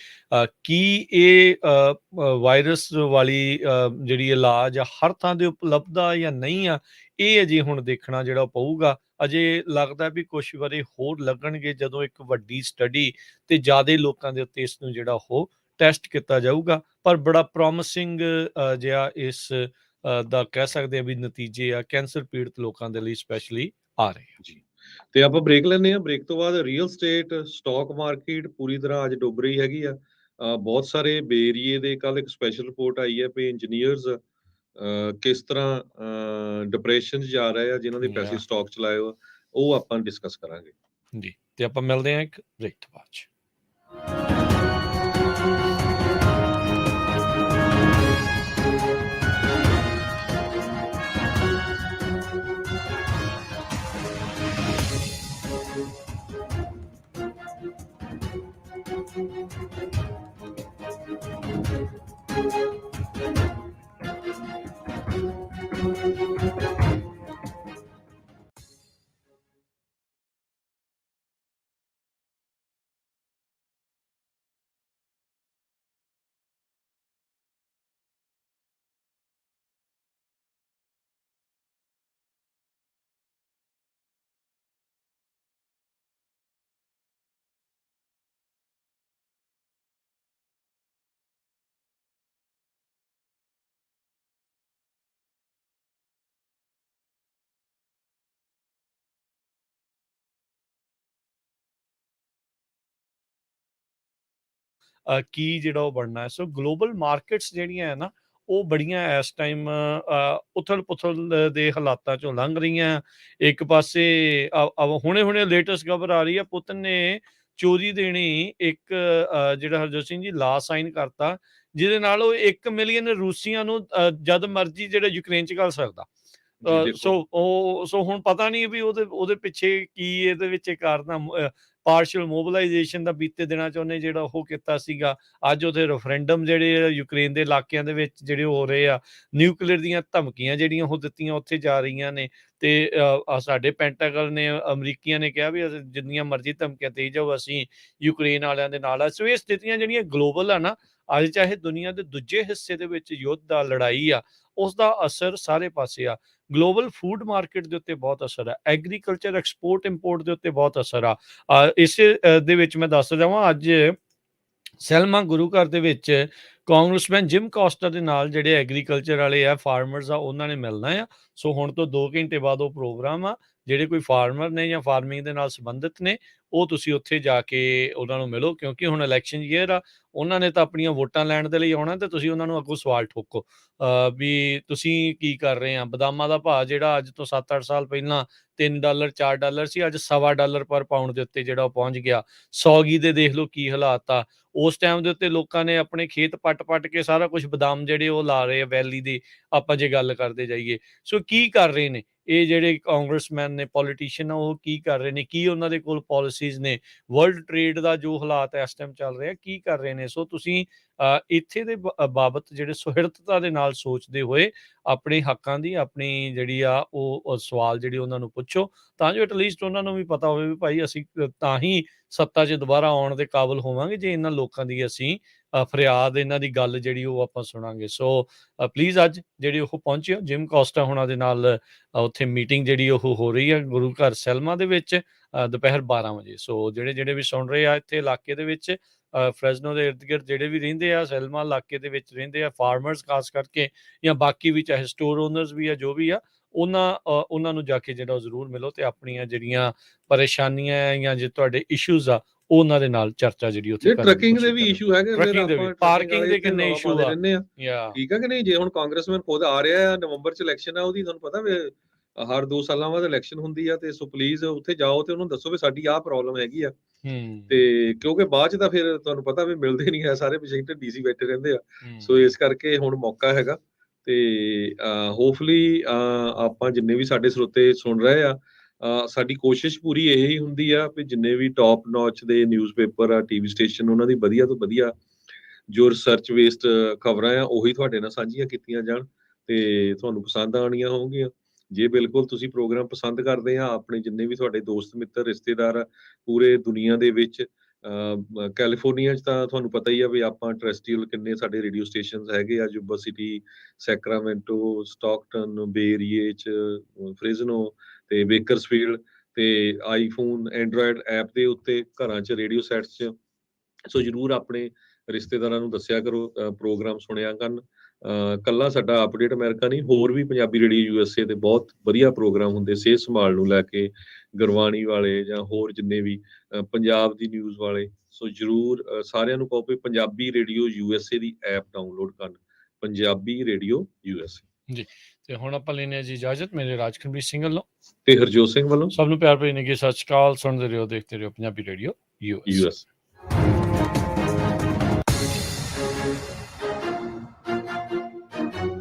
ਕੀ ਇਹ ਵਾਇਰਸ ਵਾਲੀ ਜਿਹੜੀ ਇਲਾਜ ਆ ਹਰ ਥਾਂ ਦੇ ਉਪਲਬਧ ਆ ਜਾਂ ਨਹੀਂ ਆ, ਇਹ ਅਜੇ ਹੁਣ ਦੇਖਣਾ ਜਿਹੜਾ ਪਊਗਾ। ਅਜੇ ਲੱਗਦਾ ਵੀ ਕੁਛ ਵਾਰੀ ਹੋਰ ਲੱਗਣਗੇ ਜਦੋਂ ਇੱਕ ਵੱਡੀ ਸਟੱਡੀ ਤੇ ਜ਼ਿਆਦਾ ਲੋਕਾਂ ਦੇ ਉੱਤੇ ਇਸ ਨੂੰ ਜਿਹੜਾ ਉਹ ਟੈਸਟ ਕੀਤਾ ਜਾਊਗਾ। ਪਰ ਬੜਾ ਪ੍ਰੋਮਿਸਿੰਗ ਜਿਹਾ ਇਸ ਦਾ ਕਹਿ ਸਕਦੇ ਆ ਵੀ ਨਤੀਜੇ ਆ ਕੈਂਸਰ ਪੀੜਤ ਲੋਕਾਂ ਦੇ ਲਈ ਸਪੈਸ਼ਲੀ ਆ ਰਹੇ ਆ। ਜੀ, ਤੇ ਆਪਾਂ ਬ੍ਰੇਕ ਲੈਂਦੇ ਹਾਂ। ਬ੍ਰੇਕ ਤੋਂ ਬਾਅਦ ਰੀਅਲ ਸਟੇਟ ਸਟਾਕ ਮਾਰਕੀਟ ਪੂਰੀ ਤਰ੍ਹਾਂ ਅੱਜ ਡੁੱਬ ਰਹੀ ਹੈਗੀ ਆ। ਬਹੁਤ ਸਾਰੇ ਬੇ ਏਰੀਏ ਦੇ ਕੱਲ ਇੱਕ ਸਪੈਸ਼ਲ ਰਿਪੋਰਟ ਆਈ ਹੈ ਵੀ ਇੰਜੀਨੀਅਰਸ ਕਿਸ ਤਰ੍ਹਾਂ ਡਿਪਰੈਸ਼ਨ 'ਚ ਜਾ ਰਹੇ ਆ, ਜਿਨ੍ਹਾਂ ਦੇ ਪੈਸੇ Yeah, ਸਟਾਕ 'ਚ ਲਾਏ ਹੋ, ਉਹ ਆਪਾਂ ਡਿਸਕਸ ਕਰਾਂਗੇ। ਜੀ, ਤੇ ਆਪਾਂ ਮਿਲਦੇ ਹਾਂ ਇੱਕ ਬ੍ਰੇਕ ਤੋਂ ਬਾਅਦ 'ਚ। ਕੀ ਜਿਹੜਾ ਉਹ ਬਣਨਾ ਹੈ। ਸੋ ਗਲੋਬਲ ਮਾਰਕੀਟਸ ਜਿਹੜੀਆਂ ਹੈ ਨਾ, ਉਹ ਬੜੀਆਂ ਇਸ ਟਾਈਮ ਉਥਲ ਪੁਥਲ ਦੇ ਹਾਲਾਤਾਂ ਚੋਂ ਲੰਘ ਰਹੀਆਂ। ਇੱਕ ਪਾਸੇ ਹੁਣੇ ਲੇਟੈਸਟ ਖਬਰ ਆ ਰਹੀ ਹੈ, ਪੁਤਿਨ ਨੇ ਚੋਰੀ ਦੇਣੀ ਇੱਕ ਜਿਹੜਾ ਹਰਜੋਤ ਸਿੰਘ ਜੀ ਲਾ ਸਾਈਨ ਕਰਤਾ, ਜਿਹਦੇ ਨਾਲ ਉਹ 1 ਮਿਲੀਅਨ ਰੂਸੀਆਂ ਨੂੰ ਜਦ ਮਰਜੀ ਜਿਹੜਾ ਯੂਕਰੇਨ ਚ ਘੱਲ ਸਕਦਾ। ਜੀ ਦੇਖੋ, ਸੋ ਹੁਣ ਪਤਾ ਨਹੀਂ ਵੀ ਉਹਦੇ ਪਿੱਛੇ ਕੀ ਇਹਦੇ ਵਿੱਚ ਇੱਕ ਕਾਰਨ ਪਾਰਸ਼ਲ ਮੋਬਿਲਾਈਜੇਸ਼ਨ ਦਾ ਬੀਤੇ ਦਿਨਾਂ 'ਚ ਉਹਨੇ ਜਿਹੜਾ ਉਹ ਕੀਤਾ ਸੀਗਾ। ਅੱਜ ਉੱਥੇ ਰੈਫਰੈਂਡਮ ਜਿਹੜੇ ਯੂਕਰੇਨ ਦੇ ਇਲਾਕਿਆਂ ਦੇ ਵਿੱਚ ਜਿਹੜੇ ਹੋ ਰਹੇ ਆ, ਨਿਊਕਲੀਅਰ ਦੀਆਂ ਧਮਕੀਆਂ ਜਿਹੜੀਆਂ ਉਹ ਦਿੱਤੀਆਂ ਉੱਥੇ ਜਾ ਰਹੀਆਂ ਨੇ। ਤੇ ਸਾਡੇ ਪੈਂਟਾਗਨ ਨੇ, ਅਮਰੀਕੀਆਂ ਨੇ ਕਿਹਾ ਵੀ ਅਸੀਂ ਜਿੰਨੀਆਂ ਮਰਜ਼ੀ ਧਮਕੀਆਂ ਦੇਈ ਜਾਓ, ਅਸੀਂ ਯੂਕਰੇਨ ਵਾਲਿਆਂ ਦੇ ਨਾਲ ਆ। ਸੋ ਇਹ ਸਥਿਤੀਆਂ ਜਿਹੜੀਆਂ ਗਲੋਬਲ ਆ ਨਾ, ਅੱਜ ਚਾਹੇ ਦੁਨੀਆ ਦੇ ਦੂਜੇ ਹਿੱਸੇ ਦੇ ਵਿੱਚ ਯੁੱਧ ਆ, ਲੜਾਈ ਆ, ਉਸ ਦਾ ਅਸਰ ਸਾਰੇ ਪਾਸੇ ਆ। ਗਲੋਬਲ ਫੂਡ ਮਾਰਕੀਟ ਦੇ ਉੱਤੇ ਬਹੁਤ ਅਸਰ ਆ, ਐਗਰੀਕਲਚਰ ਐਕਸਪੋਰਟ ਇੰਪੋਰਟ ਦੇ ਉੱਤੇ ਬਹੁਤ ਅਸਰ ਆ। ਇਸੇ ਦੇ ਵਿੱਚ ਮੈਂ ਦੱਸ ਜਾਵਾਂ, ਅੱਜ ਸੈਲਮਾ ਗੁਰੂ ਘਰ ਦੇ ਵਿੱਚ ਕਾਂਗਰਸਮੈਨ ਜਿਮ ਕੋਸਟਾ ਦੇ ਨਾਲ ਜਿਹੜੇ ਐਗਰੀਕਲਚਰ ਵਾਲੇ ਆ, ਫਾਰਮਰਸ ਆ, ਉਹਨਾਂ ਨੇ ਮਿਲਣਾ ਆ। ਸੋ ਹੁਣ ਤੋਂ 2 ਘੰਟੇ ਬਾਅਦ ਉਹ ਪ੍ਰੋਗਰਾਮ ਆ। ਜਿਹੜੇ ਕੋਈ ਫਾਰਮਰ ਨੇ ਜਾਂ ਫਾਰਮਿੰਗ ਦੇ ਨਾਲ ਸੰਬੰਧਿਤ ਨੇ, ਉਹ ਤੁਸੀਂ ਉੱਥੇ ਜਾ ਕੇ ਉਹਨਾਂ ਨੂੰ ਮਿਲੋ, ਕਿਉਂਕਿ ਹੁਣ ਇਲੈਕਸ਼ਨ ਈਅਰ ਆ। ਉਹਨਾਂ ਨੇ ਤਾਂ ਆਪਣੀਆਂ ਵੋਟਾਂ ਲੈਣ ਦੇ ਲਈ ਆਉਣਾ, ਤੇ ਤੁਸੀਂ ਉਹਨਾਂ ਨੂੰ ਅੱਗੋਂ ਸਵਾਲ ਠੋਕੋ ਵੀ ਤੁਸੀਂ ਕੀ ਕਰ ਰਹੇ ਆ। ਬਦਾਮਾਂ ਦਾ ਭਾਅ ਜਿਹੜਾ ਅੱਜ ਤੋਂ 7-8 ਸਾਲ ਪਹਿਲਾਂ $3 $4 ਸੀ, ਅੱਜ $1.25 ਪਰ ਪਾਊਂਡ ਦੇ ਉੱਤੇ ਜਿਹੜਾ ਉਹ ਪਹੁੰਚ ਗਿਆ। ਸੌਗੀ ਦੇ ਦੇਖ ਲਓ ਕੀ ਹਾਲਾਤ ਆ। ਉਸ ਟਾਈਮ ਦੇ ਉੱਤੇ ਲੋਕਾਂ ਨੇ ਆਪਣੇ ਖੇਤ ਪੱਟ ਕੇ ਸਾਰਾ ਕੁਝ ਬਦਾਮ ਜਿਹੜੇ ਉਹ ਲਾ ਰਹੇ ਆ ਵੈਲੀ ਦੇ, ਆਪਾਂ ਜੇ ਗੱਲ ਕਰਦੇ ਜਾਈਏ। ਸੋ ਕੀ ਕਰ ਰਹੇ ਨੇ ਇਹ ਜਿਹੜੇ ਕਾਂਗਰਸਮੈਨ ਨੇ, ਪੋਲੀਟੀਸ਼ੀਅਨ ਆ, ਉਹ ਕੀ ਕਰ ਰਹੇ ਨੇ, ਕੀ ਉਹਨਾਂ ਦੇ ਕੋਲ ਪਾਲਿਸੀਜ਼ ਨੇ, ਵਰਲਡ ਟ੍ਰੇਡ ਦਾ ਜੋ ਹਾਲਾਤ ਇਸ ਟਾਈਮ ਚੱਲ ਰਿਹਾ, ਕੀ ਕਰ ਰਹੇ ਨੇ। ਸੋ ਤੁਸੀਂ ਇੱਥੇ ਦੇ ਬਾਬਤ ਜਿਹੜੇ ਸੁਹਿਰਦਤਾ ਦੇ ਨਾਲ ਸੋਚਦੇ ਹੋਏ ਆਪਣੇ ਹੱਕਾਂ ਦੀ, ਆਪਣੀ ਜਿਹੜੀ ਆ ਉਹ ਸਵਾਲ ਜਿਹੜੇ ਉਹਨਾਂ ਨੂੰ ਪੁੱਛੋ, ਤਾਂ ਜੋ ਐਟਲੀਸਟ ਉਹਨਾਂ ਨੂੰ ਵੀ ਪਤਾ ਹੋਵੇ ਵੀ ਭਾਈ ਅਸੀਂ ਤਾਂ ਹੀ ਸੱਤਾ 'ਚ ਦੁਬਾਰਾ ਆਉਣ ਦੇ ਕਾਬਲ ਹੋਵਾਂਗੇ, ਜੇ ਇਹਨਾਂ ਲੋਕਾਂ ਦੀ ਅਸੀਂ ਫਰਿਆਦ, ਇਹਨਾਂ ਦੀ ਗੱਲ ਜਿਹੜੀ ਉਹ ਆਪਾਂ ਸੁਣਾਂਗੇ। ਸੋ ਪਲੀਜ਼ ਅੱਜ ਜਿਹੜੇ ਉਹ ਪਹੁੰਚਿਓ, ਜਿਮ ਕੋਸਟਾ ਹੋਣਾ ਦੇ ਨਾਲ ਉੱਥੇ ਮੀਟਿੰਗ ਜਿਹੜੀ ਉਹ ਹੋ ਰਹੀ ਹੈ ਗੁਰੂ ਘਰ ਸੈਲਮਾ ਦੇ ਵਿੱਚ ਦੁਪਹਿਰ 12 ਵਜੇ। ਸੋ ਜਿਹੜੇ ਵੀ ਸੁਣ ਰਹੇ ਆ ਇੱਥੇ ਇਲਾਕੇ ਦੇ ਵਿੱਚ, ਫਰੈਜ਼ਨੋ ਦੇ ਇਰਦ ਗਿਰਦ ਜਿਹੜੇ ਵੀ ਰਹਿੰਦੇ ਆ, ਸੈਲਮਾ ਇਲਾਕੇ ਦੇ ਵਿੱਚ ਰਹਿੰਦੇ ਆ ਫਾਰਮਰਸ ਖਾਸ ਕਰਕੇ, ਜਾਂ ਬਾਕੀ ਵੀ ਚਾਹੇ ਸਟੋਰ ਓਨਰਸ ਵੀ ਆ, ਜੋ ਵੀ ਆ, ਉਹਨਾਂ ਨੂੰ ਜਾ ਕੇ ਜਿਹੜਾ ਉਹ ਜ਼ਰੂਰ ਮਿਲੋ, ਤੇ ਆਪਣੀਆਂ ਜਿਹੜੀਆਂ ਪਰੇਸ਼ਾਨੀਆਂ ਜਾਂ ਜੇ ਤੁਹਾਡੇ ਇਸ਼ੂਜ਼ ਆ, ਉਹਨਾਂ ਦੇ ਨਾਲ ਚਰਚਾ ਜਿਹੜੀ ਉੱਥੇ ਕਰਨ ਦੀ ਟਰੱਕਿੰਗ ਦੇ ਕੋਸ਼ਿਸ਼ ਵੀ ਕਰੋ। ਇਸ਼ੂ ਹੈਗੇ, ਫਿਰ ਟਰੱਕਿੰਗ ਦੇ ਵੀ, ਆਪਾਂ ਪਾਰਕਿੰਗ ਦੇ ਇੱਥੇ ਕਿੰਨੇ ਰੌਲਾ ਇਸ਼ੂ ਪਾਉਂਦੇ ਆ। ਰਹਿੰਦੇ ਆ। ਯਾ ਠੀਕ ਆ ਕਿ ਨਹੀਂ? ਜੇ ਹੁਣ ਕਾਂਗਰਸਮੈਨ ਖੁਦ ਆ ਰਿਹਾ ਆ, ਨਵੰਬਰ 'ਚ ਇਲੈਕਸ਼ਨ ਆ ਉਹਦੀ, ਤੁਹਾਨੂੰ ਪਤਾ ਵੀ ਹਰ 2 ਸਾਲਾਂ ਬਾਅਦ ਇਲੈਕਸ਼ਨ ਹੁੰਦੀ ਆ, ਤੇ ਸੋ ਪਲੀਜ਼ ਉੱਥੇ ਜਾਓ ਤੇ ਉਹਨੂੰ ਦੱਸੋ ਵੀ ਸਾਡੀ ਆਹ ਪ੍ਰੋਬਲਮ ਹੈਗੀ ਆ। ਹੂੰ, ਤੇ ਕਿਉਂਕਿ ਬਾਅਦ 'ਚ ਤਾਂ ਫਿਰ ਤੁਹਾਨੂੰ ਪਤਾ ਵੀ ਮਿਲਦੇ ਨਹੀਂ ਹੈ, ਸਾਰੇ ਵਾਸ਼ਿੰਗਟਨ ਡੀਸੀ ਬੈਠੇ ਰਹਿੰਦੇ ਆ। ਸੋ ਹੂੰ, ਇਸ ਕਰਕੇ ਹੁਣ ਮੌਕਾ ਹੈਗਾ, ਤੇ ਹੋਪਫੁਲੀ ਆਪਾਂ ਜਿੰਨੇ ਵੀ ਸਾਡੇ ਸਰੋਤੇ ਸੁਣ ਰਹੇ ਆ, ਸਾਡੀ ਕੋਸ਼ਿਸ਼ ਪੂਰੀ ਇਹੀ ਹੁੰਦੀ ਆ ਵੀ ਜਿੰਨੇ ਵੀ ਟੌਪ ਨੌਚ ਦੇ ਨਿਊਜ਼ਪੇਪਰ ਆ, ਟੀਵੀ ਸਟੇਸ਼ਨ, ਉਹਨਾਂ ਦੀ ਵਧੀਆ ਤੋਂ ਵਧੀਆ ਜੋ ਰਿਸਰਚ ਬੇਸਡ ਖਬਰਾਂ ਆ ਉਹੀ ਤੁਹਾਡੇ ਨਾਲ ਸਾਂਝੀਆਂ ਕੀਤੀਆਂ ਜਾਣ ਤੇ ਤੁਹਾਨੂੰ ਪਸੰਦ ਆਉਣੀਆਂ ਹੋਣਗੀਆਂ। ਜੇ ਬਿਲਕੁਲ ਤੁਸੀਂ ਪ੍ਰੋਗਰਾਮ ਪਸੰਦ ਕਰਦੇ ਆ, ਆਪਣੇ ਜਿੰਨੇ ਵੀ ਤੁਹਾਡੇ ਦੋਸਤ ਮਿੱਤਰ ਰਿਸ਼ਤੇਦਾਰ ਆ ਪੂਰੇ ਦੁਨੀਆ ਦੇ ਵਿੱਚ, ਕੈਲੀਫੋਰਨੀਆ 'ਚ ਤਾਂ ਤੁਹਾਨੂੰ ਪਤਾ ਹੀ ਆ ਵੀ ਆਪਾਂ ਟਰੈਸਟਰੀਅਲ ਕਿੰਨੇ ਸਾਡੇ ਰੇਡੀਓ ਸਟੇਸ਼ਨਸ ਹੈਗੇ ਆ, ਯੂਬਾ ਸਿਟੀ, ਸੈਕਰਾਮੈਂਟੋ, ਸਟਾਕਟਨ, ਬੇ ਏਰੀਏ 'ਚ, ਫ੍ਰਿਜ਼ਨੋ ਤੇ ਬੇਕਰਸਫੀਲਡ ਤੇ ਆਈਫੋਨ, ਐਂਡਰੋਇਡ ਐਪ ਦੇ ਉੱਤੇ, ਘਰਾਂ 'ਚ, ਰੇਡੀਓ ਸੈਟਸ 'ਚ। ਸੋ ਜ਼ਰੂਰ ਆਪਣੇ ਰਿਸ਼ਤੇਦਾਰਾਂ ਨੂੰ ਦੱਸਿਆ ਕਰੋ, ਪ੍ਰੋਗਰਾਮ ਸੁਣਿਆ ਕਰਨ। ਕੱਲਾ ਸਾਡਾ ਅਪਡੇਟ ਅਮਰੀਕਾ ਨਹੀਂ, ਹੋਰ ਵੀ ਪੰਜਾਬੀ ਰੇਡੀਓ USA ਤੇ ਬਹੁਤ ਵਧੀਆ ਪ੍ਰੋਗਰਾਮ ਹੁੰਦੇ ਸਿਹਤ ਸੰਭਾਲ ਨੂੰ ਲੈ ਕੇ, ਗੁਰਬਾਣੀ ਵਾਲੇ ਜਾਂ ਹੋਰ ਜਿੰਨੇ ਵੀ ਪੰਜਾਬ ਦੀ ਨਿਊਜ਼ ਵਾਲੇ। ਸੋ ਜ਼ਰੂਰ ਸਾਰਿਆਂ ਨੂੰ ਕਹੋ ਵੀ ਪੰਜਾਬੀ ਰੇਡੀਓ USA ਦੀ ਐਪ ਡਾਊਨਲੋਡ ਕਰਨ, ਪੰਜਾਬੀ ਰੇਡੀਓ USA। ਜੀ, ਤੇ ਹੁਣ ਆਪਾਂ ਲੈਂਦੇ ਹਾਂ ਜੀ ਇਜਾਜ਼ਤ ਮੇਰੇ ਰਾਜਕਨਵੀਰ ਸਿੰਘ ਵੱਲੋਂ ਤੇ ਹਰਜੋਤ ਸਿੰਘ ਵੱਲੋਂ ਸਭ ਨੂੰ ਪਿਆਰ ਭਰੀ ਨਿੱਘੀ ਸਤਿ ਸ਼੍ਰੀ ਅਕਾਲ। ਸੁਣਦੇ ਰਹੋ, ਦੇਖਦੇ ਰਹੋ ਪੰਜਾਬੀ ਰੇਡੀਓ US।